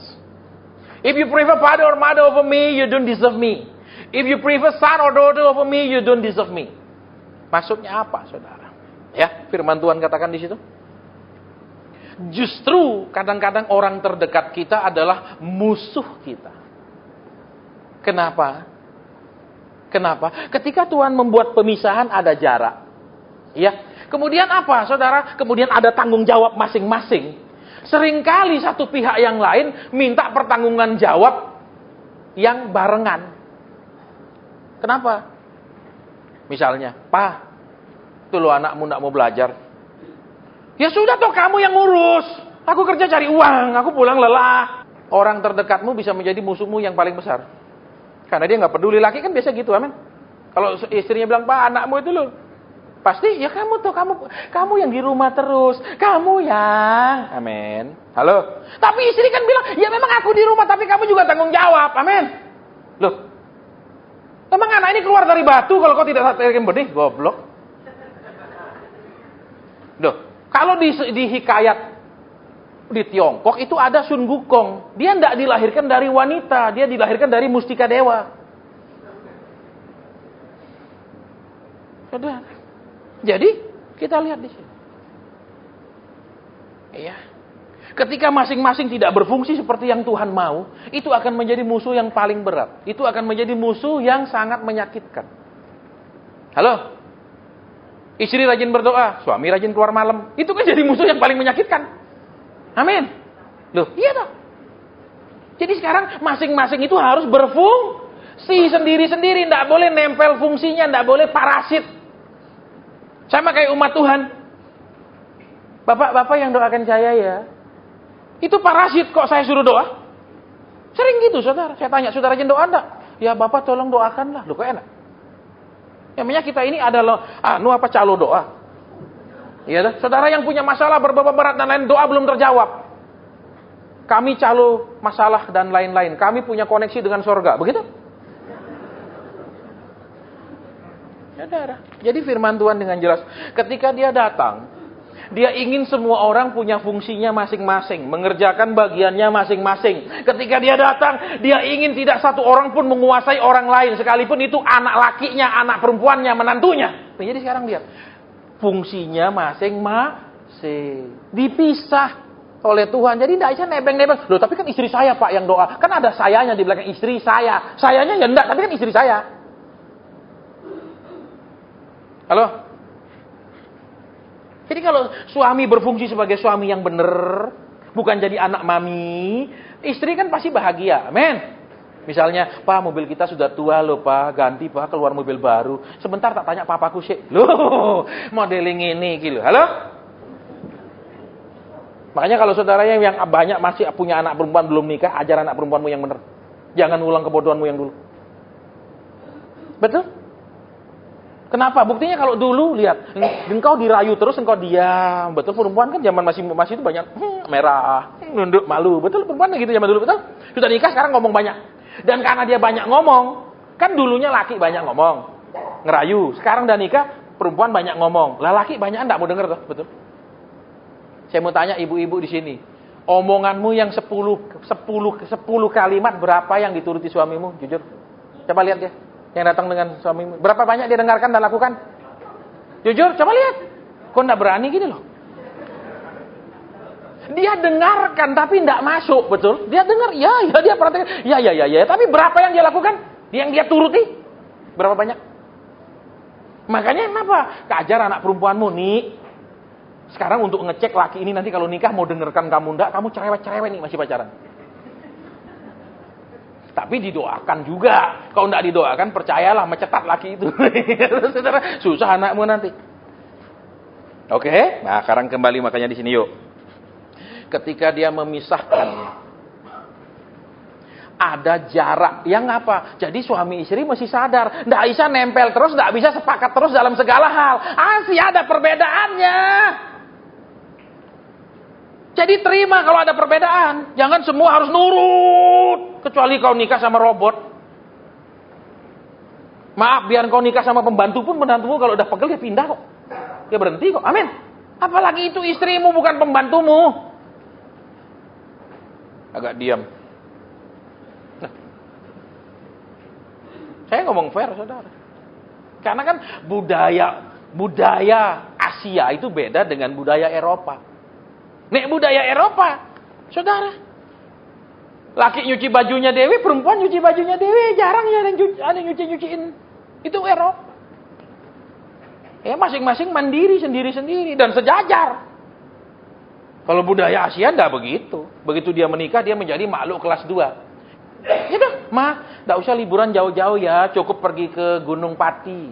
If you prefer father or mother over me, you don't deserve me. If you prefer son or daughter over me, you don't deserve me. Maksudnya apa, saudara? Ya, firman Tuhan katakan di situ. Justru kadang-kadang orang terdekat kita adalah musuh kita. Kenapa? Kenapa? Ketika Tuhan membuat pemisahan ada jarak. Ya. Kemudian apa, saudara? Kemudian ada tanggung jawab masing-masing. Seringkali satu pihak yang lain minta pertanggungan jawab yang barengan. Kenapa? Misalnya, Pak, itu lo anakmu tidak mau belajar. Ya sudah toh kamu yang ngurus. Aku kerja cari uang, aku pulang lelah. Orang terdekatmu bisa menjadi musuhmu yang paling besar. Karena dia nggak peduli. Laki kan biasa gitu, amin. Kalau istrinya bilang, Pak, anakmu itu lo. Pasti ya kamu tuh, kamu yang di rumah terus, kamu yang, amin. Halo. Tapi istri kan bilang, ya memang aku di rumah, tapi kamu juga tanggung jawab, amin. Loh, memang anak ini keluar dari batu kalau kau tidak saatkan benih, goblok. Loh, kalau di hikayat di Tiongkok itu ada Sun Wukong, dia tidak dilahirkan dari wanita, dia dilahirkan dari mustika dewa. Saudara. Jadi, kita lihat di sini. Iya. Ketika masing-masing tidak berfungsi seperti yang Tuhan mau, itu akan menjadi musuh yang paling berat. Itu akan menjadi musuh yang sangat menyakitkan. Halo? Istri rajin berdoa, suami rajin keluar malam. Itu kan jadi musuh yang paling menyakitkan. Amin. Loh, iya toh. Jadi sekarang masing-masing itu harus berfungsi sendiri-sendiri. Tidak boleh nempel fungsinya, tidak boleh parasit. Sama kayak umat Tuhan. Bapak yang doakan saya ya. Itu parasit kok saya suruh doa. Sering gitu, saudara. Saya tanya, saudara rajin doa enggak? Ya Bapak tolong doakanlah. Loh kok enak? Namanya kita ini adalah calo doa. Iya, saudara yang punya masalah berbobot berat dan lain, doa belum terjawab. Kami calo masalah dan lain-lain. Kami punya koneksi dengan sorga. Begitu? Saudara. Jadi firman Tuhan dengan jelas. Ketika dia datang, dia ingin semua orang punya fungsinya masing-masing. Mengerjakan bagiannya masing-masing. Ketika dia datang, dia ingin tidak satu orang pun menguasai orang lain. Sekalipun itu anak lakinya, anak perempuannya, menantunya. Jadi sekarang lihat. Fungsinya masing-masing. Dipisah oleh Tuhan. Jadi tidak bisa nebeng-nebeng. Loh tapi kan istri saya Pak yang doa. Kan ada sayanya di belakang istri saya. Sayanya ya enggak, tapi kan istri saya. Halo? Jadi kalau suami berfungsi sebagai suami yang benar, bukan jadi anak mami, istri kan pasti bahagia, amin. Misalnya, Pak mobil kita sudah tua loh Pak, ganti Pak keluar mobil baru. Sebentar tak tanya papaku sih, loh modeling ini gitu, halo? Makanya kalau saudaranya yang banyak masih punya anak perempuan belum nikah, ajar anak perempuanmu yang benar. Jangan ulang kebodohanmu yang dulu. Betul? Kenapa? Buktinya kalau dulu lihat, engkau dirayu terus engkau diam. Betul, perempuan kan zaman masih itu banyak merah, nunduk, malu. Betul, perempuan gitu zaman dulu, betul? Sudah nikah sekarang ngomong banyak. Dan karena dia banyak ngomong, kan dulunya laki banyak ngomong. ngerayu. Sekarang udah nikah, perempuan banyak ngomong. Laki banyak enggak mau denger tuh, betul? Saya mau tanya ibu-ibu di sini. Omonganmu yang 10 kalimat berapa yang dituruti suamimu? Jujur. Coba lihat dia. Yang datang dengan suamimu. Berapa banyak dia dengarkan dan lakukan? Jujur, coba lihat. Kok enggak berani gini loh? Dia dengarkan tapi enggak masuk, betul? Dia dengar, ya dia perhatikan. Ya. Tapi berapa yang dia lakukan? Yang dia turuti? Berapa banyak? Makanya kenapa? Keajar anak perempuanmu nih. Sekarang untuk ngecek laki ini nanti kalau nikah mau dengarkan kamu enggak, kamu cerewet-cerewet nih masih pacaran. Tapi didoakan juga. Kalau enggak didoakan, percayalah mencetat laki itu. Saudara, susah anakmu nanti. Oke? Nah, sekarang kembali makanya di sini yuk. Ketika dia memisahkan, ada jarak. Yang apa? Jadi suami istri mesti sadar. Nggak bisa nempel terus, nggak bisa sepakat terus dalam segala hal. Masih ada perbedaannya. Jadi terima kalau ada perbedaan. Jangan semua harus nurut. Kecuali kau nikah sama robot. Maaf, biar kau nikah sama pembantu pun, pembantumu kalau udah pegel dia pindah kok. Dia berhenti kok. Amin. Apalagi itu istrimu bukan pembantumu. Agak diam. Nah, saya ngomong fair, saudara. Karena kan budaya Asia itu beda dengan budaya Eropa. Nek budaya Eropa, saudara, laki nyuci bajunya dewe, perempuan nyuci bajunya dewe, jarang ya ada yang nyuciin. Itu Eropa. Ya masing-masing mandiri sendiri-sendiri dan sejajar. Kalau budaya Asia enggak begitu. Begitu dia menikah, dia menjadi makhluk kelas 2. Ya dah, enggak usah liburan jauh-jauh ya, cukup pergi ke Gunung Pati.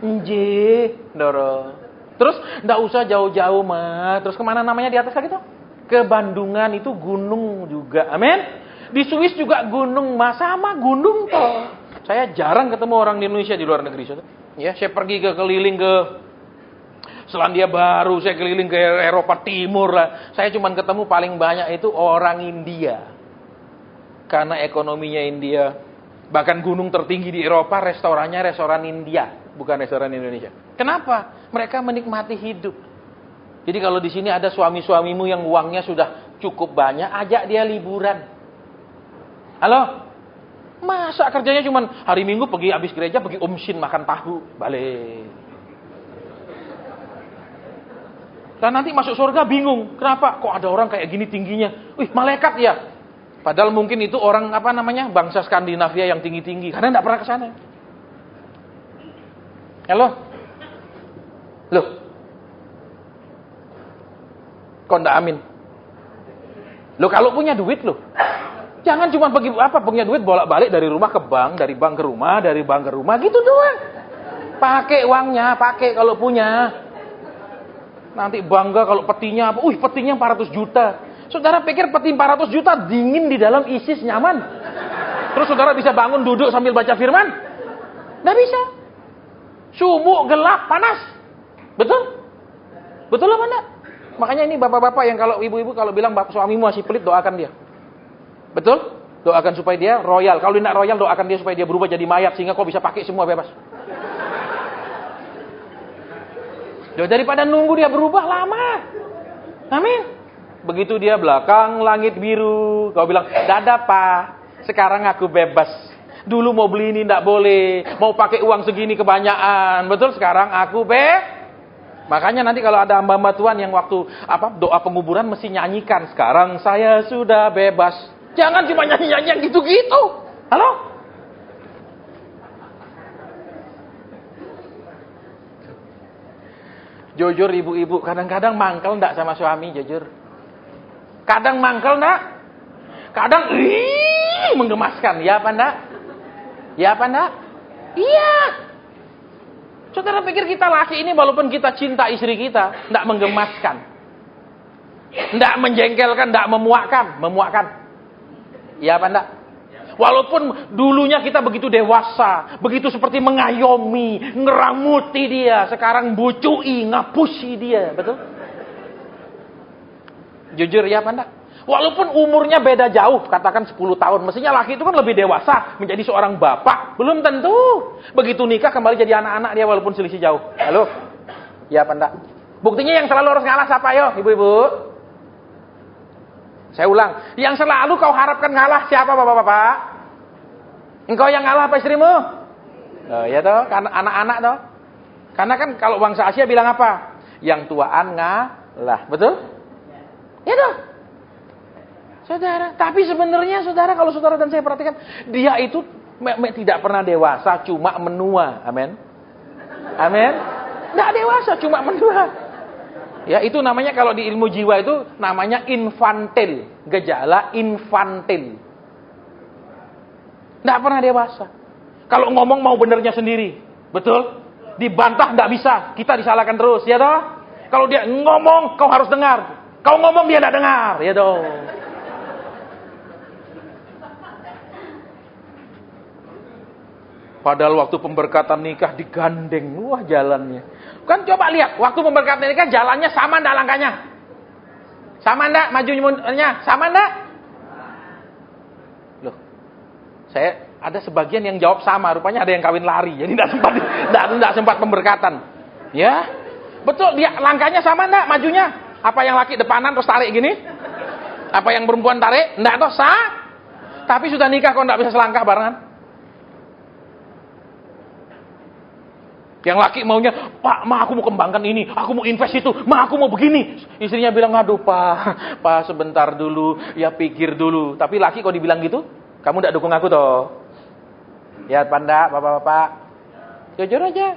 Nje, Doro. Terus enggak usah jauh-jauh, Ma. Terus kemana namanya di atas lagi tuh? Ke Bandungan, itu gunung juga. Amin. Di Swiss juga gunung, Ma. Sama gunung toh. Saya jarang ketemu orang di Indonesia di luar negeri. Ya, saya pergi keliling ke Selandia Baru, saya keliling ke Eropa Timur lah. Saya cuma ketemu paling banyak itu orang India. Karena ekonominya India. Bahkan gunung tertinggi di Eropa, restorannya restoran India, bukan restoran Indonesia. Kenapa? Mereka menikmati hidup. Jadi kalau di sini ada suami-suamimu yang uangnya sudah cukup banyak, ajak dia liburan. Halo? Masa kerjanya cuma hari Minggu pergi habis gereja, pergi Omsin makan tahu, balik. Dan nanti masuk surga bingung. Kenapa? Kok ada orang kayak gini tingginya? Wih, malaikat ya. Padahal mungkin itu orang bangsa Skandinavia yang tinggi-tinggi. Karena enggak pernah ke sana. Halo? Loh. Kok enggak amin? Loh, kalau punya duit loh. Jangan cuma punya duit bolak-balik dari rumah ke bank, dari bank ke rumah, dari bank ke rumah gitu doang. Pakai uangnya, pakai kalau punya. Nanti bangga kalau petinya apa? Petinya 400 juta. Saudara pikir peti 400 juta dingin di dalam ISIS nyaman? Terus saudara bisa bangun duduk sambil baca firman? Nggak bisa. Sumuk, gelap, panas. Betul? Betul apa enggak? Makanya ini bapak-bapak yang kalau ibu-ibu kalau bilang suamimu masih pelit, doakan dia. Betul? Doakan supaya dia royal. Kalau tidak royal, doakan dia supaya dia berubah jadi mayat sehingga kau bisa pakai semua bebas. Daripada nunggu dia berubah lama. Amin. Begitu dia belakang langit biru, kau bilang, "Dadah, Pak. Sekarang aku bebas. Dulu mau beli ini enggak boleh, mau pakai uang segini kebanyakan. Betul, sekarang aku Makanya nanti kalau ada hamba-hamba Tuhan yang waktu doa penguburan mesti nyanyikan, "Sekarang saya sudah bebas." Jangan cuma nyanyi-nyanyi yang gitu-gitu. Halo? Jujur ibu-ibu, kadang-kadang mangkel enggak sama suami, jujur. Kadang mangkel enggak? Kadang menggemaskan, ya apa enggak? Ya apa enggak? Iya. Saudara pikir kita laki ini walaupun kita cinta istri kita, enggak menggemaskan. Enggak menjengkelkan, enggak memuakkan. Ya apa enggak? Walaupun dulunya kita begitu dewasa, begitu seperti mengayomi, ngeramuti dia, sekarang bucui, ngapusi dia, betul? Jujur ya apa enggak? Walaupun umurnya beda jauh, katakan 10 tahun. Mestinya laki itu kan lebih dewasa, menjadi seorang bapak. Belum tentu. Begitu nikah kembali jadi anak-anak dia walaupun selisih jauh. Halo? Ya apa enggak? Buktinya yang selalu harus ngalah siapa yo, ibu-ibu? Saya ulang. Yang selalu kau harapkan ngalah siapa bapak-bapak? Engkau yang ngalah apa istrimu? Oh, ya toh, karena anak-anak toh. Karena kan kalau bangsa Asia bilang apa? Yang tuaan ngalah. Betul? Ya toh. Saudara, tapi sebenarnya saudara, kalau saudara dan saya perhatikan, dia itu tidak pernah dewasa, cuma menua. Amin. Amin. Tidak dewasa, cuma menua. Ya, itu namanya kalau di ilmu jiwa itu namanya infantil, gejala infantil. Tidak pernah dewasa. Kalau ngomong mau benernya sendiri, betul? Dibantah tidak bisa, kita disalahkan terus, ya toh? Kalau dia ngomong, kau harus dengar. Kau ngomong dia tidak dengar, ya toh? Padahal waktu pemberkatan nikah digandeng, wah jalannya. Kan coba lihat, waktu pemberkatan nikah jalannya sama enggak langkahnya? Sama enggak majunya? Sama enggak? Loh, saya ada sebagian yang jawab sama, rupanya ada yang kawin lari, jadi enggak sempat pemberkatan. Ya, betul, dia langkahnya sama enggak majunya? Apa yang laki depanan terus tarik gini? Apa yang perempuan tarik? Enggak toh, sah. Tapi sudah nikah kok enggak bisa selangkah barengan? Yang laki maunya, Pak, aku mau kembangkan ini, aku mau invest itu, aku mau begini. Istrinya bilang, aduh Pak sebentar dulu, ya pikir dulu. Tapi laki kok dibilang gitu, kamu tidak dukung aku toh. Ya panda, bapak-bapak, jujur aja.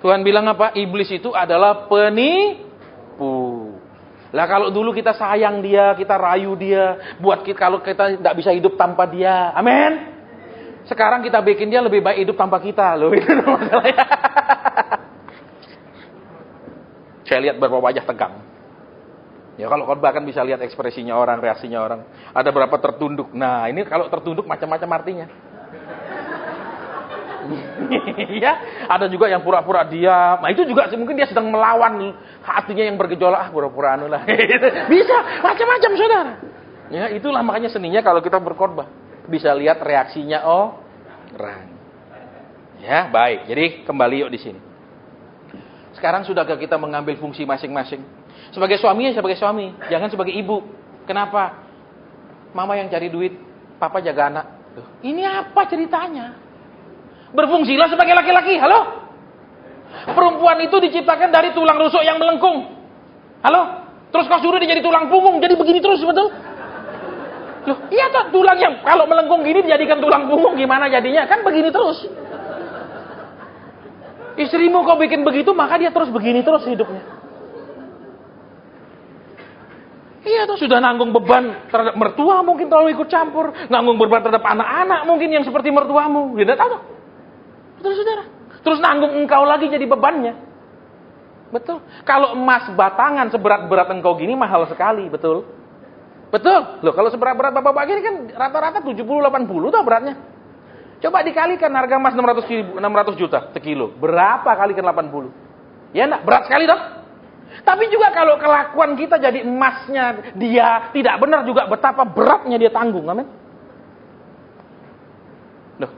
Tuhan bilang apa? Iblis itu adalah penipu. Lah kalau dulu kita sayang dia, kita rayu dia, buat kita kalau kita tidak bisa hidup tanpa dia. Amin. Sekarang kita bikin dia lebih baik hidup tanpa kita loh. Itu masalahnya. Saya lihat beberapa wajah tegang. Ya kalau khotbah kan bisa lihat ekspresinya orang, reaksinya orang. Ada berapa tertunduk. Nah ini kalau tertunduk macam-macam artinya. Ya, ada juga yang pura-pura diam. Nah itu juga mungkin dia sedang melawan hatinya yang bergejolak. Pura-pura anu lah. Bisa macam-macam saudara. Ya itulah makanya seninya kalau kita berkhotbah. Bisa lihat reaksinya orang. Ya, baik. Jadi kembali yuk di sini. Sekarang sudahkah kita mengambil fungsi masing-masing? Sebagai suami ya sebagai suami, jangan sebagai ibu. Kenapa? Mama yang cari duit, papa jaga anak. Tuh, ini apa ceritanya? Berfungsilah sebagai laki-laki. Halo? Perempuan itu diciptakan dari tulang rusuk yang melengkung. Halo? Terus kau suruh dia jadi tulang punggung, jadi begini terus, betul? Loh, iya toh, tulang yang kalau melengkung gini dijadikan tulang punggung gimana jadinya? Kan begini terus. Istrimu kau bikin begitu, maka dia terus begini terus hidupnya. Iya toh, sudah nanggung beban terhadap mertua mungkin terlalu ikut campur, nanggung beban terhadap anak-anak mungkin yang seperti mertuamu. Tidak tahu. Betul saudara. Terus nanggung engkau lagi jadi bebannya. Betul. Kalau emas batangan seberat-berat engkau gini mahal sekali, betul. Betul. Loh, kalau seberat-berat bapak-bapak gini kan rata-rata 70-80 tuh beratnya. Coba dikalikan harga emas 600 juta sekilo. Berapa kalikan 80? Ya enggak? Berat sekali dong. Tapi juga kalau kelakuan kita jadi emasnya dia tidak benar juga betapa beratnya dia tanggung. Amin. Loh.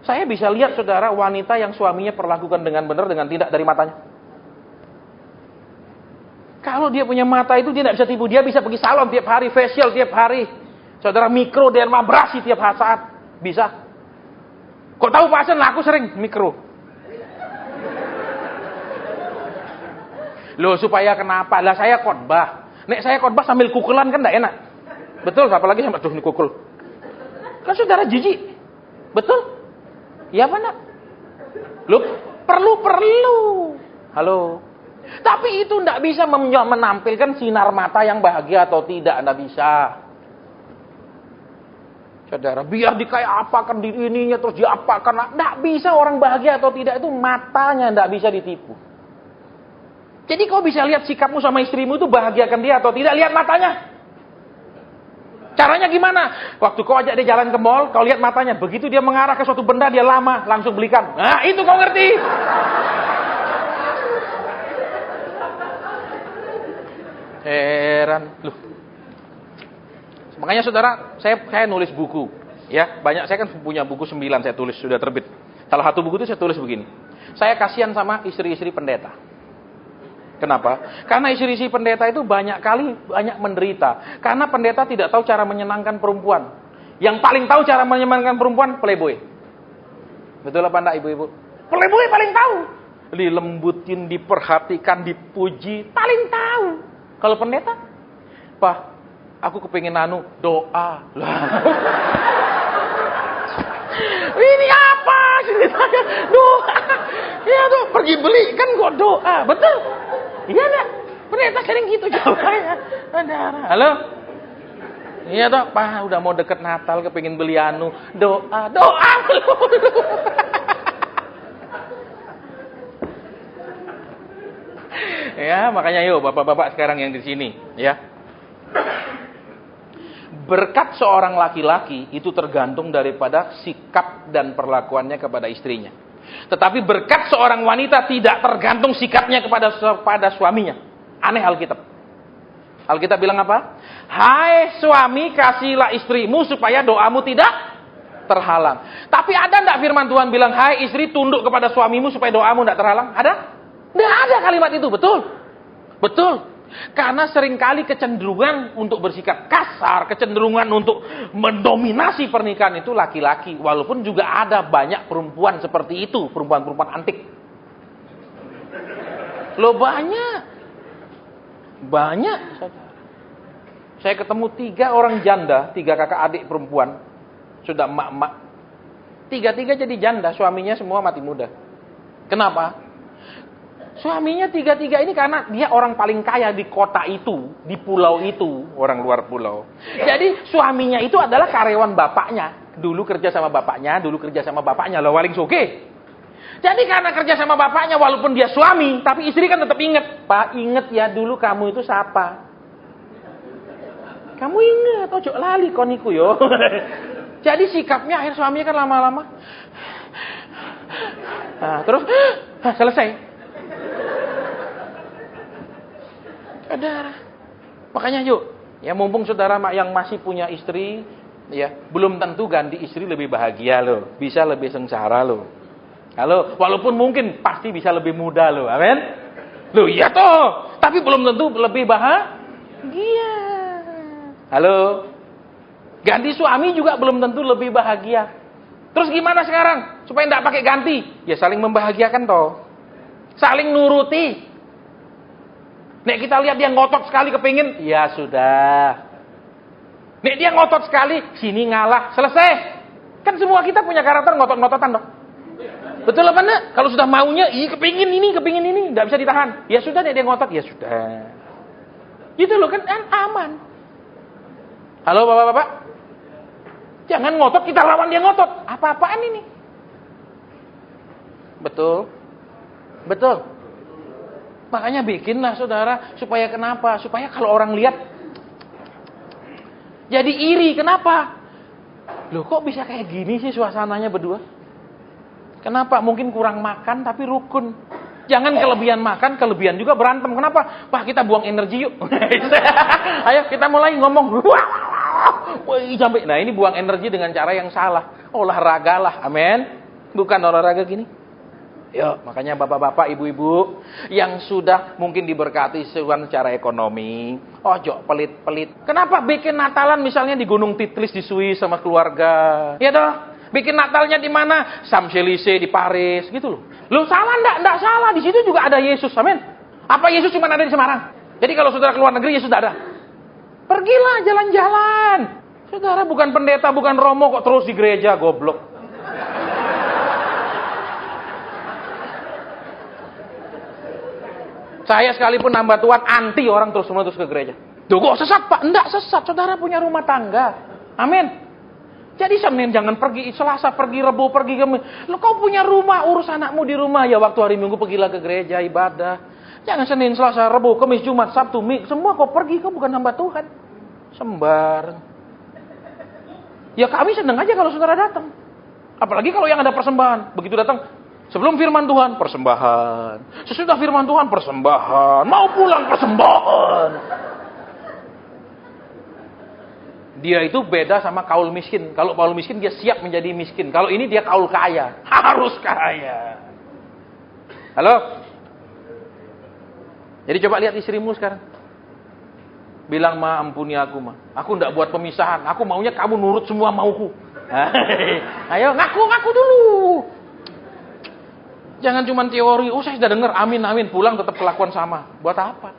Saya bisa lihat saudara wanita yang suaminya perlakukan dengan benar dengan tidak dari matanya. Kalau dia punya mata itu dia tidak bisa tipu. Dia bisa pergi salon tiap hari, facial tiap hari. Saudara mikro, dermabrasi tiap saat. Bisa. Kok tahu Pak Hasan? Aku sering mikro. Loh supaya kenapa? Lah saya khotbah. Nek saya khotbah sambil kukulan kan tidak enak. Betul? Apalagi sambil tuh kukul. Kan saudara jijik. Betul? Iya apa enggak? Loh perlu. Halo. Tapi itu tidak bisa menampilkan sinar mata yang bahagia atau tidak. Tidak bisa. Saudara, biar dikayak apakan di ininya terus diapakan. Tidak bisa orang bahagia atau tidak itu matanya tidak bisa ditipu. Jadi kau bisa lihat sikapmu sama istrimu itu bahagiakan dia atau tidak. Lihat matanya. Caranya gimana? Waktu kau ajak dia jalan ke mall, kau lihat matanya. Begitu dia mengarah ke suatu benda, dia lama, langsung belikan. Nah itu kau ngerti. Heran. Loh. Makanya saudara, saya nulis buku. Ya, banyak, saya kan punya buku 9 saya tulis, sudah terbit. Salah satu buku itu saya tulis begini. Saya kasihan sama istri-istri pendeta. Kenapa? Karena istri-istri pendeta itu banyak menderita. Karena pendeta tidak tahu cara menyenangkan perempuan. Yang paling tahu cara menyenangkan perempuan, playboy. Betul apa enggak ibu-ibu? Playboy paling tahu. Dilembutin, diperhatikan, dipuji, paling tahu. Kalau pendeta, Pak, aku kepingin doa. Lah. Ini apa ceritanya? Doa. Ya tuh, pergi beli kan kok doa. Betul? Iya enggak? Pendeta sering gitu jawabannya. Halo? Iya toh, Pak, udah mau deket Natal kepingin beli doa. Doa dulu. Ya, makanya yuk bapak-bapak sekarang yang di sini, ya. Berkat seorang laki-laki itu tergantung daripada sikap dan perlakuannya kepada istrinya. Tetapi berkat seorang wanita tidak tergantung sikapnya kepada suaminya. Aneh Alkitab. Alkitab bilang apa? Hai suami, kasihlah istrimu supaya doamu tidak terhalang. Tapi ada enggak firman Tuhan bilang, hai istri, tunduk kepada suamimu supaya doamu tidak terhalang? Ada? Tidak ada kalimat itu, betul? Betul. Karena seringkali kecenderungan untuk bersikap kasar, kecenderungan untuk mendominasi pernikahan itu laki-laki. Walaupun juga ada banyak perempuan seperti itu, perempuan-perempuan antik. Loh banyak. Banyak. Saya ketemu 3 orang janda, 3 kakak adik perempuan. Sudah emak-emak. 3 jadi janda, suaminya semua mati muda. Kenapa? Suaminya 3 ini karena dia orang paling kaya di kota itu, di pulau itu, orang luar pulau. Jadi suaminya itu adalah karyawan bapaknya. Dulu kerja sama bapaknya, lo waling soge. Jadi karena kerja sama bapaknya, walaupun dia suami, tapi istri kan tetap inget. Pak, inget ya dulu kamu itu siapa? Kamu inget, ojo lali koniku yo. Jadi sikapnya akhir suaminya kan lama-lama. Nah, terus selesai. Saudara. Makanya yuk, ya mumpung saudara yang masih punya istri, ya, belum tentu ganti istri lebih bahagia loh. Bisa lebih sengsara loh. Halo, walaupun mungkin pasti bisa lebih muda loh. Amin. Loh, iya toh. Tapi belum tentu lebih bahagia. Halo. Ganti suami juga belum tentu lebih bahagia. Terus gimana sekarang? Supaya enggak pakai ganti. Ya saling membahagiakan toh. Saling nuruti. Nek kita lihat dia ngotot sekali kepingin, ya sudah. Nek dia ngotot sekali, sini ngalah, selesai. Kan semua kita punya karakter ngotot-ngototan dong. Betul apa enggak? Kalau sudah maunya, kepingin ini, enggak bisa ditahan. Ya sudah, nek dia ngotot, ya sudah. Gitu loh kan aman. Halo bapak-bapak. Jangan ngotot, kita lawan dia ngotot. Apa-apaan ini? Betul. Betul. Makanya bikinlah saudara, supaya kenapa? Supaya kalau orang lihat jadi iri. Kenapa? Loh kok bisa kayak gini sih suasananya berdua? Kenapa? Mungkin kurang makan tapi rukun. Jangan kelebihan makan, kelebihan juga berantem. Kenapa? Pak, kita buang energi yuk. Ayo kita mulai ngomong. Sampai. Nah ini buang energi dengan cara yang salah. Olahragalah, amin. Bukan olahraga gini. Yuk, makanya bapak-bapak, ibu-ibu yang sudah mungkin diberkati secara ekonomi, ojo pelit-pelit. Kenapa bikin Natalan misalnya di Gunung Titlis di Swiss sama keluarga? Ya toh? Bikin Natalnya di mana? Champs-Élysées di Paris, gitu loh. Loh salah enggak salah. Di situ juga ada Yesus, amin. Apa Yesus cuma ada di Semarang? Jadi kalau saudara keluar negeri Yesus tidak ada. Pergilah jalan-jalan. Saudara bukan pendeta, bukan romo kok terus di gereja, goblok. Saya sekalipun nambah Tuhan anti orang terus-menerus ke gereja. Duh kok sesat Pak? Enggak sesat, saudara punya rumah tangga. Amin. Jadi Senin jangan pergi, Selasa pergi, Rebo pergi. Lo kau punya rumah, urus anakmu di rumah. Ya waktu hari Minggu pergilah ke gereja, ibadah. Jangan Senin, Selasa, Rebo, Kamis, Jumat, Sabtu, Minggu. Semua kau pergi, kau bukan hamba Tuhan. Sembarang. Ya kami senang aja kalau saudara datang. Apalagi kalau yang ada persembahan. Begitu datang, sebelum firman Tuhan, persembahan. Sesudah firman Tuhan, persembahan. Mau pulang, persembahan. Dia itu beda sama kaul miskin. Kalau kaul miskin dia siap menjadi miskin. Kalau ini dia kaul kaya. Harus kaya. Halo? Jadi coba lihat istrimu sekarang. Bilang, ma ampuni aku, ma. Aku enggak buat pemisahan. Aku maunya kamu nurut semua mauku. Ayo ngaku dulu. Jangan cuma teori. Oh saya sudah dengar. Amin amin. Pulang tetap kelakuan sama. Buat apa?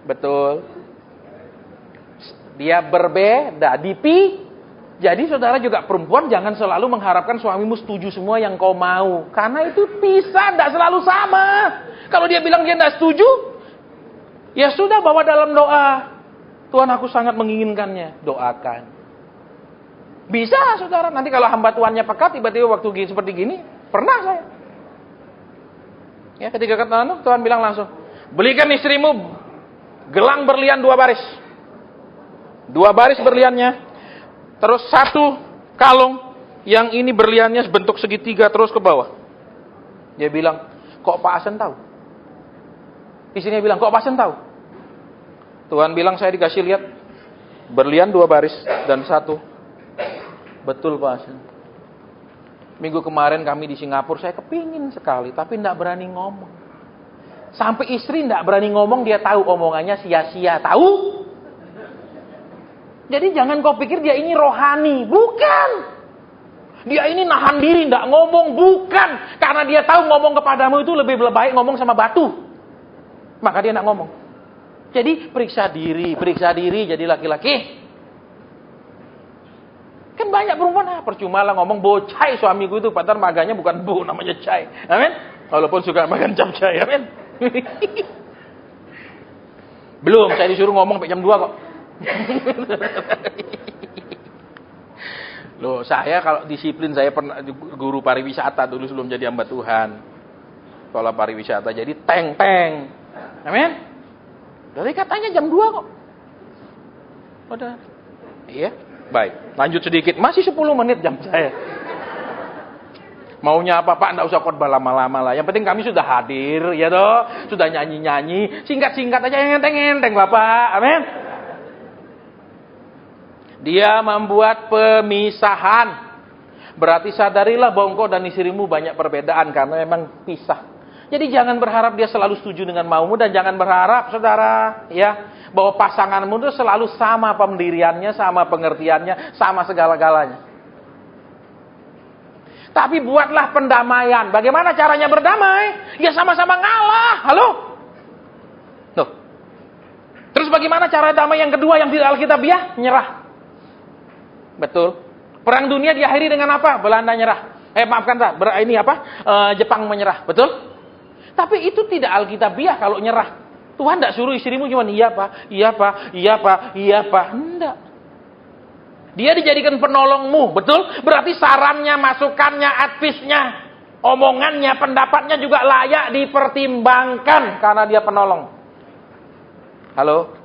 Betul. Dia berbeda. Jadi saudara juga perempuan jangan selalu mengharapkan suamimu setuju semua yang kau mau. Karena itu bisa, tidak selalu sama. Kalau dia bilang dia tidak setuju, ya sudah bawa dalam doa. Tuhan aku sangat menginginkannya. Doakan. Bisa saudara. Nanti kalau hamba Tuhannya pekat, tiba-tiba waktu seperti gini, pernah saya. Ya ketika kata Tuhan bilang langsung, belikan istrimu gelang berlian 2 baris. 2 baris berliannya. Terus 1 kalung yang ini berliannya bentuk segitiga terus ke bawah. Dia bilang, kok Pak Asen tahu? Istrinya bilang, kok Pak Asen tahu? Tuhan bilang, saya dikasih lihat berlian 2 baris dan 1. Betul Pak Asen. Minggu kemarin kami di Singapura, saya kepingin sekali, tapi tidak berani ngomong. Sampai istri tidak berani ngomong, dia tahu omongannya sia-sia. Tahu? Jadi jangan kau pikir dia ini rohani. Bukan. Dia ini nahan diri, tidak ngomong. Bukan. Karena dia tahu ngomong kepadamu itu lebih baik ngomong sama batu. Maka dia tidak ngomong. Jadi periksa diri jadi laki-laki. Kan banyak perempuan, percuma lah ngomong bocai suamiku itu. Padahal maganya bukan bu, namanya cai. Amin. Walaupun suka makan capcay. Amin. Belum, saya disuruh ngomong sampai jam 2 kok. Loh, saya kalau disiplin, saya pernah guru pariwisata dulu sebelum jadi hamba Tuhan. Sekolah pariwisata, jadi teng. Amin. Dari katanya jam 2 kok. Udah. Iya. Baik, lanjut sedikit. Masih 10 menit jam saya. Maunya apa Pak? Nggak usah khotbah lama-lama lah. Yang penting kami sudah hadir, ya toh. Sudah nyanyi-nyanyi. Singkat-singkat aja, enteng-enteng Bapak. Amin. Dia membuat pemisahan. Berarti sadarilah bahwa engkau dan istrimu banyak perbedaan karena memang pisah. Jadi jangan berharap dia selalu setuju dengan maumu dan jangan berharap saudara ya bahwa pasanganmu itu selalu sama pendiriannya, sama pengertiannya, sama segala-galanya. Tapi buatlah pendamaian. Bagaimana caranya berdamai? Ya sama-sama ngalah. Halo? Tuh. Terus bagaimana cara damai yang kedua yang di Alkitabiah? Nyerah. Betul. Perang dunia diakhiri dengan apa? Belanda nyerah. Maafkan tak. Jepang menyerah. Betul? Tapi itu tidak Alkitabiah kalau nyerah. Tuhan tidak suruh istrimu cuma iya pak. Enggak. Dia dijadikan penolongmu. Betul? Berarti sarannya, masukannya, advisnya, omongannya, pendapatnya juga layak dipertimbangkan karena dia penolong. Halo?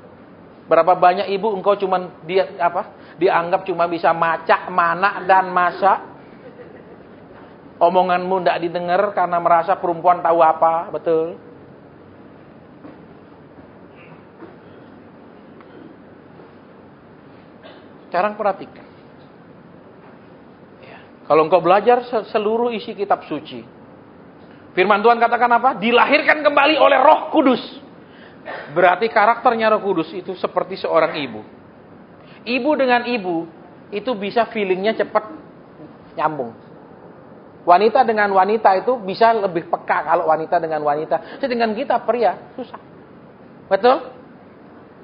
Berapa banyak ibu engkau cuma dianggap cuma bisa macak, manak, dan masak. Omonganmu tidak didengar karena merasa perempuan tahu apa. Betul. Sekarang perhatikan. Ya. Kalau engkau belajar seluruh isi kitab suci. Firman Tuhan katakan apa? Dilahirkan kembali oleh Roh Kudus. Berarti karakternya Roh Kudus itu seperti seorang ibu. Ibu dengan ibu itu bisa feelingnya cepat nyambung. Wanita dengan wanita itu bisa lebih peka kalau wanita dengan wanita. Sedangkan kita pria susah. Betul?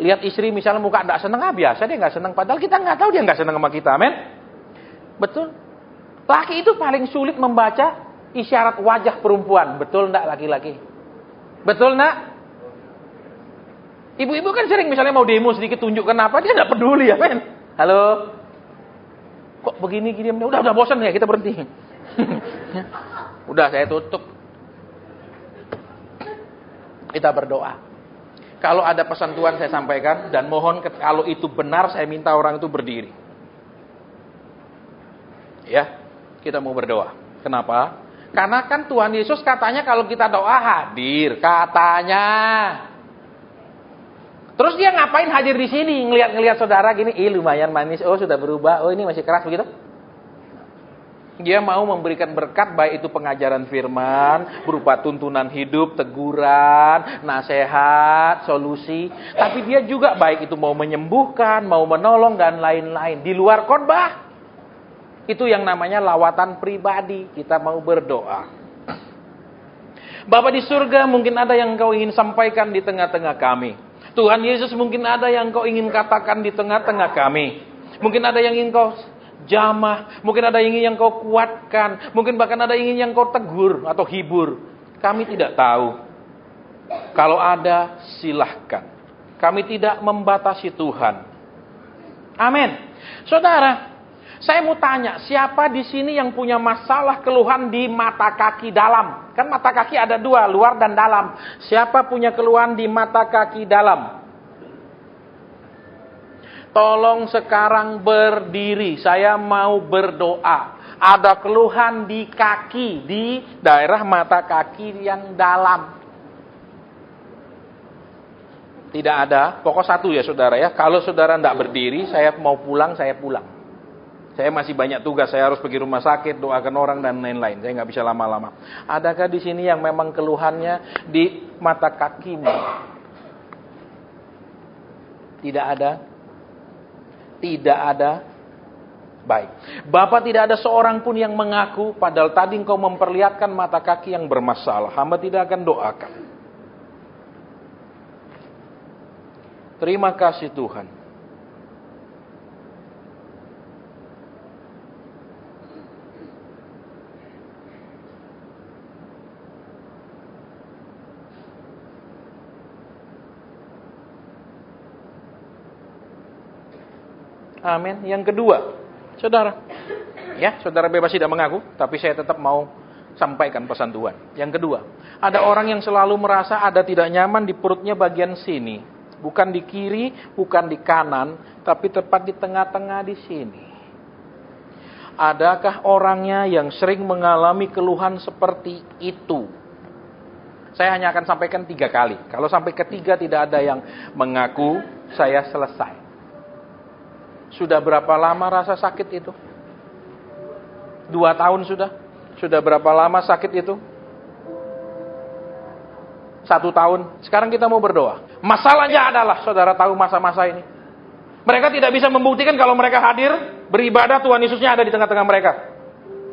Lihat istri misalnya muka tidak senang, biasa dia nggak senang. Padahal kita nggak tahu dia nggak senang sama kita, amin. Betul? Laki itu paling sulit membaca isyarat wajah perempuan. Betul nggak laki-laki? Betul nggak? Ibu-ibu kan sering misalnya mau demo sedikit tunjukkan apa, dia nggak peduli, amin. Halo? Kok begini-gini? Udah bosan ya, kita berhenti. Udah saya tutup. Kita berdoa. Kalau ada pesan Tuhan saya sampaikan dan mohon kalau itu benar saya minta orang itu berdiri. Ya, kita mau berdoa. Kenapa? Karena kan Tuhan Yesus katanya kalau kita doa hadir, katanya. Terus dia ngapain hadir di sini? Ngelihat saudara gini, lumayan manis, oh sudah berubah, oh ini masih keras begitu. Dia mau memberikan berkat, baik itu pengajaran firman, berupa tuntunan hidup, teguran, nasihat, solusi. Tapi dia juga baik itu mau menyembuhkan, mau menolong, dan lain-lain. Di luar khotbah, itu yang namanya lawatan pribadi. Kita mau berdoa. Bapa di surga, mungkin ada yang Engkau ingin sampaikan di tengah-tengah kami. Tuhan Yesus, mungkin ada yang Engkau ingin katakan di tengah-tengah kami. Mungkin ada yang ingin Kau jamah, mungkin ada yang ingin yang Kau kuatkan, mungkin bahkan ada yang ingin yang Kau tegur atau hibur. Kami tidak tahu. Kalau ada, silahkan. Kami tidak membatasi Tuhan. Amin. Saudara, saya mau tanya, siapa di sini yang punya masalah keluhan di mata kaki dalam? Kan mata kaki ada dua, luar dan dalam. Siapa punya keluhan di mata kaki dalam? Tolong sekarang berdiri, saya mau berdoa. Ada keluhan di kaki, di daerah mata kaki yang dalam. Tidak ada, pokok satu ya saudara ya. Kalau saudara tidak berdiri, saya mau pulang, saya pulang. Saya masih banyak tugas, saya harus pergi rumah sakit, doakan orang dan lain-lain. Saya nggak bisa lama-lama. Adakah di sini yang memang keluhannya di mata kakimu? Tidak ada. Tidak ada. Baik. Bapak, tidak ada seorang pun yang mengaku, padahal tadi engkau memperlihatkan mata kaki yang bermasalah. Hamba tidak akan doakan. Terima kasih Tuhan. Amin. Yang kedua, saudara, ya, saudara bebas tidak mengaku, tapi saya tetap mau sampaikan pesan Tuhan. Yang kedua, ada orang yang selalu merasa ada tidak nyaman di perutnya bagian sini, bukan di kiri, bukan di kanan, tapi tepat di tengah-tengah di sini. Adakah orangnya yang sering mengalami keluhan seperti itu? Saya hanya akan sampaikan 3 kali. Kalau sampai ketiga tidak ada yang mengaku, saya selesai. Sudah berapa lama rasa sakit itu? 2 tahun sudah? Sudah berapa lama sakit itu? 1 tahun. Sekarang kita mau berdoa. Masalahnya adalah, saudara tahu masa-masa ini. Mereka tidak bisa membuktikan kalau mereka hadir, beribadah, Tuhan Yesusnya ada di tengah-tengah mereka.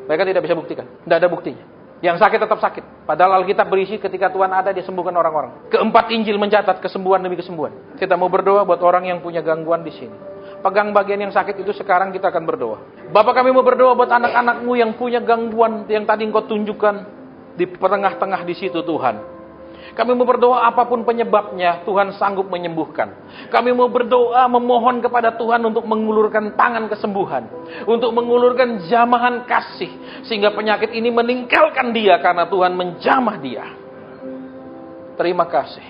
Mereka tidak bisa buktikan. Tidak ada buktinya. Yang sakit tetap sakit. Padahal Alkitab berisi ketika Tuhan ada, dia sembuhkan orang-orang. Keempat Injil mencatat kesembuhan demi kesembuhan. Kita mau berdoa buat orang yang punya gangguan di sini. Pegang bagian yang sakit itu, sekarang kita akan berdoa. Bapak, kami mau berdoa buat anak-anakmu yang punya gangguan yang tadi Engkau tunjukkan di tengah-tengah di situ Tuhan. Kami mau berdoa apapun penyebabnya, Tuhan sanggup menyembuhkan. Kami mau berdoa memohon kepada Tuhan untuk mengulurkan tangan kesembuhan. Untuk mengulurkan jamahan kasih. Sehingga penyakit ini meninggalkan dia karena Tuhan menjamah dia. Terima kasih.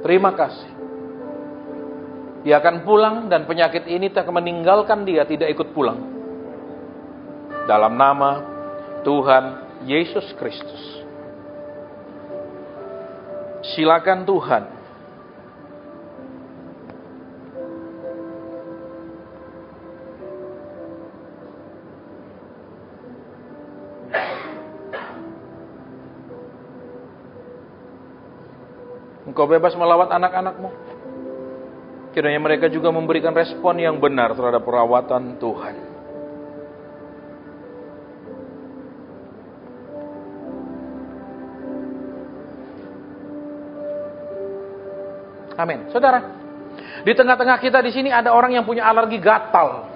Terima kasih. Dia akan pulang dan penyakit ini tak meninggalkan dia, tidak ikut pulang. Dalam nama Tuhan Yesus Kristus. Silakan Tuhan. Engkau bebas melawat anak-anakmu. Kiranya mereka juga memberikan respon yang benar terhadap perawatan Tuhan. Amin. Saudara, di tengah-tengah kita di sini ada orang yang punya alergi gatal.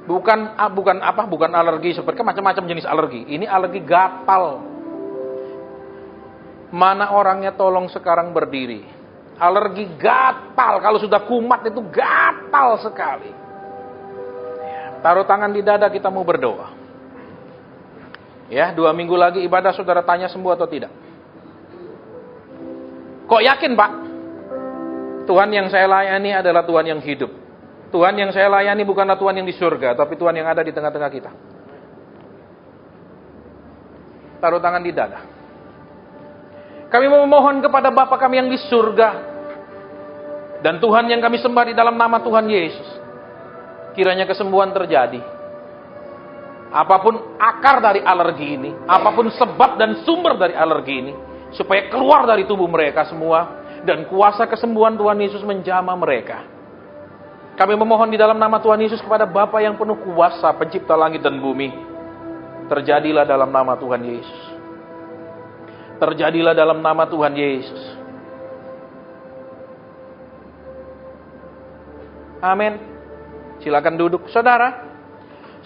Bukan alergi seperti macam-macam jenis alergi. Ini alergi gatal. Mana orangnya, tolong sekarang berdiri. Alergi gatal, kalau sudah kumat itu gatal sekali. Taruh tangan di dada, kita mau berdoa. Ya, 2 minggu lagi ibadah, saudara tanya sembuh atau tidak? Kok yakin Pak? Tuhan yang saya layani adalah Tuhan yang hidup. Tuhan yang saya layani bukanlah Tuhan yang di surga, tapi Tuhan yang ada di tengah-tengah kita. Taruh tangan di dada. Kami memohon kepada Bapa kami yang di surga. Dan Tuhan yang kami sembah di dalam nama Tuhan Yesus. Kiranya kesembuhan terjadi. Apapun akar dari alergi ini, apapun sebab dan sumber dari alergi ini, supaya keluar dari tubuh mereka semua, dan kuasa kesembuhan Tuhan Yesus menjamah mereka. Kami memohon di dalam nama Tuhan Yesus kepada Bapa yang penuh kuasa, pencipta langit dan bumi. Terjadilah dalam nama Tuhan Yesus. Terjadilah dalam nama Tuhan Yesus. Amin. Silakan duduk. Saudara,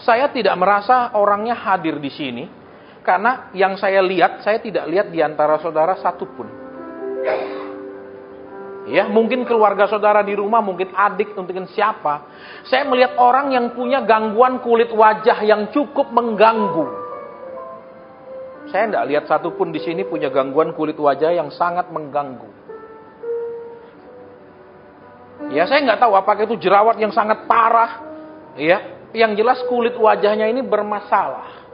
saya tidak merasa orangnya hadir di sini, karena yang saya lihat, saya tidak lihat di antara saudara satupun. Ya, mungkin keluarga saudara di rumah, mungkin adik, mungkin siapa. Saya melihat orang yang punya gangguan kulit wajah yang cukup mengganggu. Saya tidak lihat satupun di sini punya gangguan kulit wajah yang sangat mengganggu. Ya, saya nggak tahu apakah itu jerawat yang sangat parah. Ya, yang jelas kulit wajahnya ini bermasalah.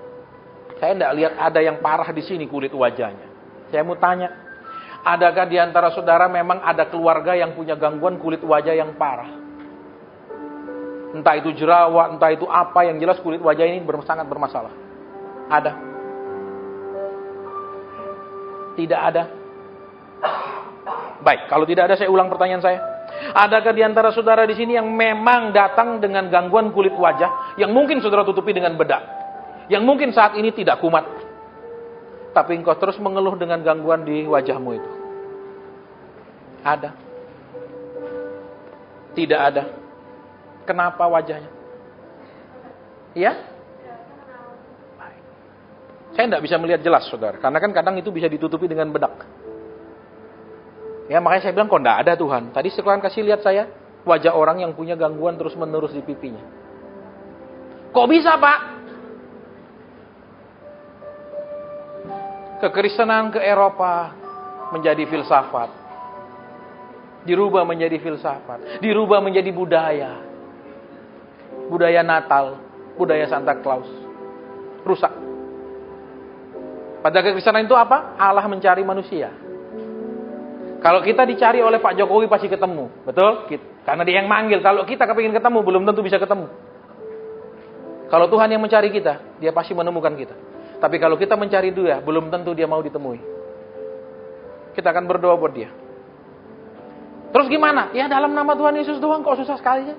Saya tidak lihat ada yang parah di sini kulit wajahnya. Saya mau tanya, adakah di antara saudara memang ada keluarga yang punya gangguan kulit wajah yang parah? Entah itu jerawat, entah itu apa, yang jelas kulit wajah ini sangat bermasalah. Ada? Tidak ada? Baik, kalau tidak ada saya ulang pertanyaan saya. Adakah di antara saudara di sini yang memang datang dengan gangguan kulit wajah yang mungkin saudara tutupi dengan bedak, yang mungkin saat ini tidak kumat, tapi engkau terus mengeluh dengan gangguan di wajahmu itu? Ada? Tidak ada? Kenapa wajahnya? Ya? Baik. Saya tidak bisa melihat jelas, saudara, karena kan kadang itu bisa ditutupi dengan bedak. Ya, makanya saya bilang, kok enggak ada Tuhan? Tadi sekarang kasih lihat saya wajah orang yang punya gangguan terus-menerus di pipinya. Kok bisa, Pak? Kekristenan ke Eropa menjadi filsafat. Dirubah menjadi filsafat. Dirubah menjadi budaya. Budaya Natal. Budaya Santa Claus. Rusak. Pada kekristenan itu apa? Allah mencari manusia. Kalau kita dicari oleh Pak Jokowi pasti ketemu, betul? Karena dia yang manggil. Kalau kita kepingin ketemu, belum tentu bisa ketemu. Kalau Tuhan yang mencari kita, dia pasti menemukan kita. Tapi kalau kita mencari dia, belum tentu dia mau ditemui. Kita akan berdoa buat dia. Terus gimana? Ya dalam nama Tuhan Yesus doang, kok susah sekali ya?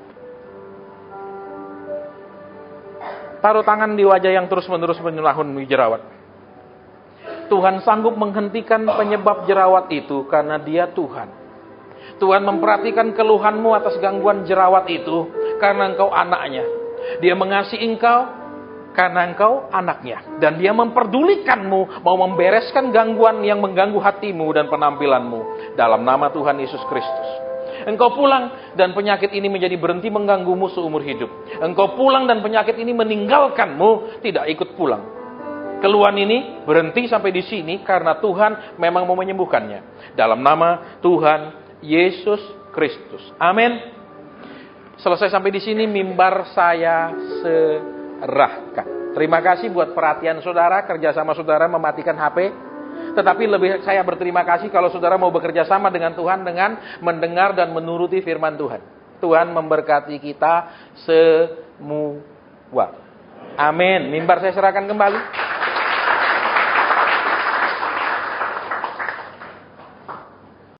Taruh tangan di wajah yang terus-menerus menyelahun jerawat. Tuhan sanggup menghentikan penyebab jerawat itu karena Dia Tuhan. Tuhan memperhatikan keluhanmu atas gangguan jerawat itu karena engkau anaknya. Dia mengasihi engkau karena engkau anaknya. Dan Dia memperdulikanmu, mau membereskan gangguan yang mengganggu hatimu dan penampilanmu. Dalam nama Tuhan Yesus Kristus. Engkau pulang dan penyakit ini menjadi berhenti mengganggumu seumur hidup. Engkau pulang dan penyakit ini meninggalkanmu, tidak ikut pulang. Keluhan ini berhenti sampai di sini karena Tuhan memang mau menyembuhkannya. Dalam nama Tuhan Yesus Kristus. Amin. Selesai sampai di sini mimbar saya serahkan. Terima kasih buat perhatian saudara, kerjasama saudara mematikan HP. Tetapi lebih saya berterima kasih kalau saudara mau bekerja sama dengan Tuhan dengan mendengar dan menuruti firman Tuhan. Tuhan memberkati kita semua. Amin. Mimbar saya serahkan kembali.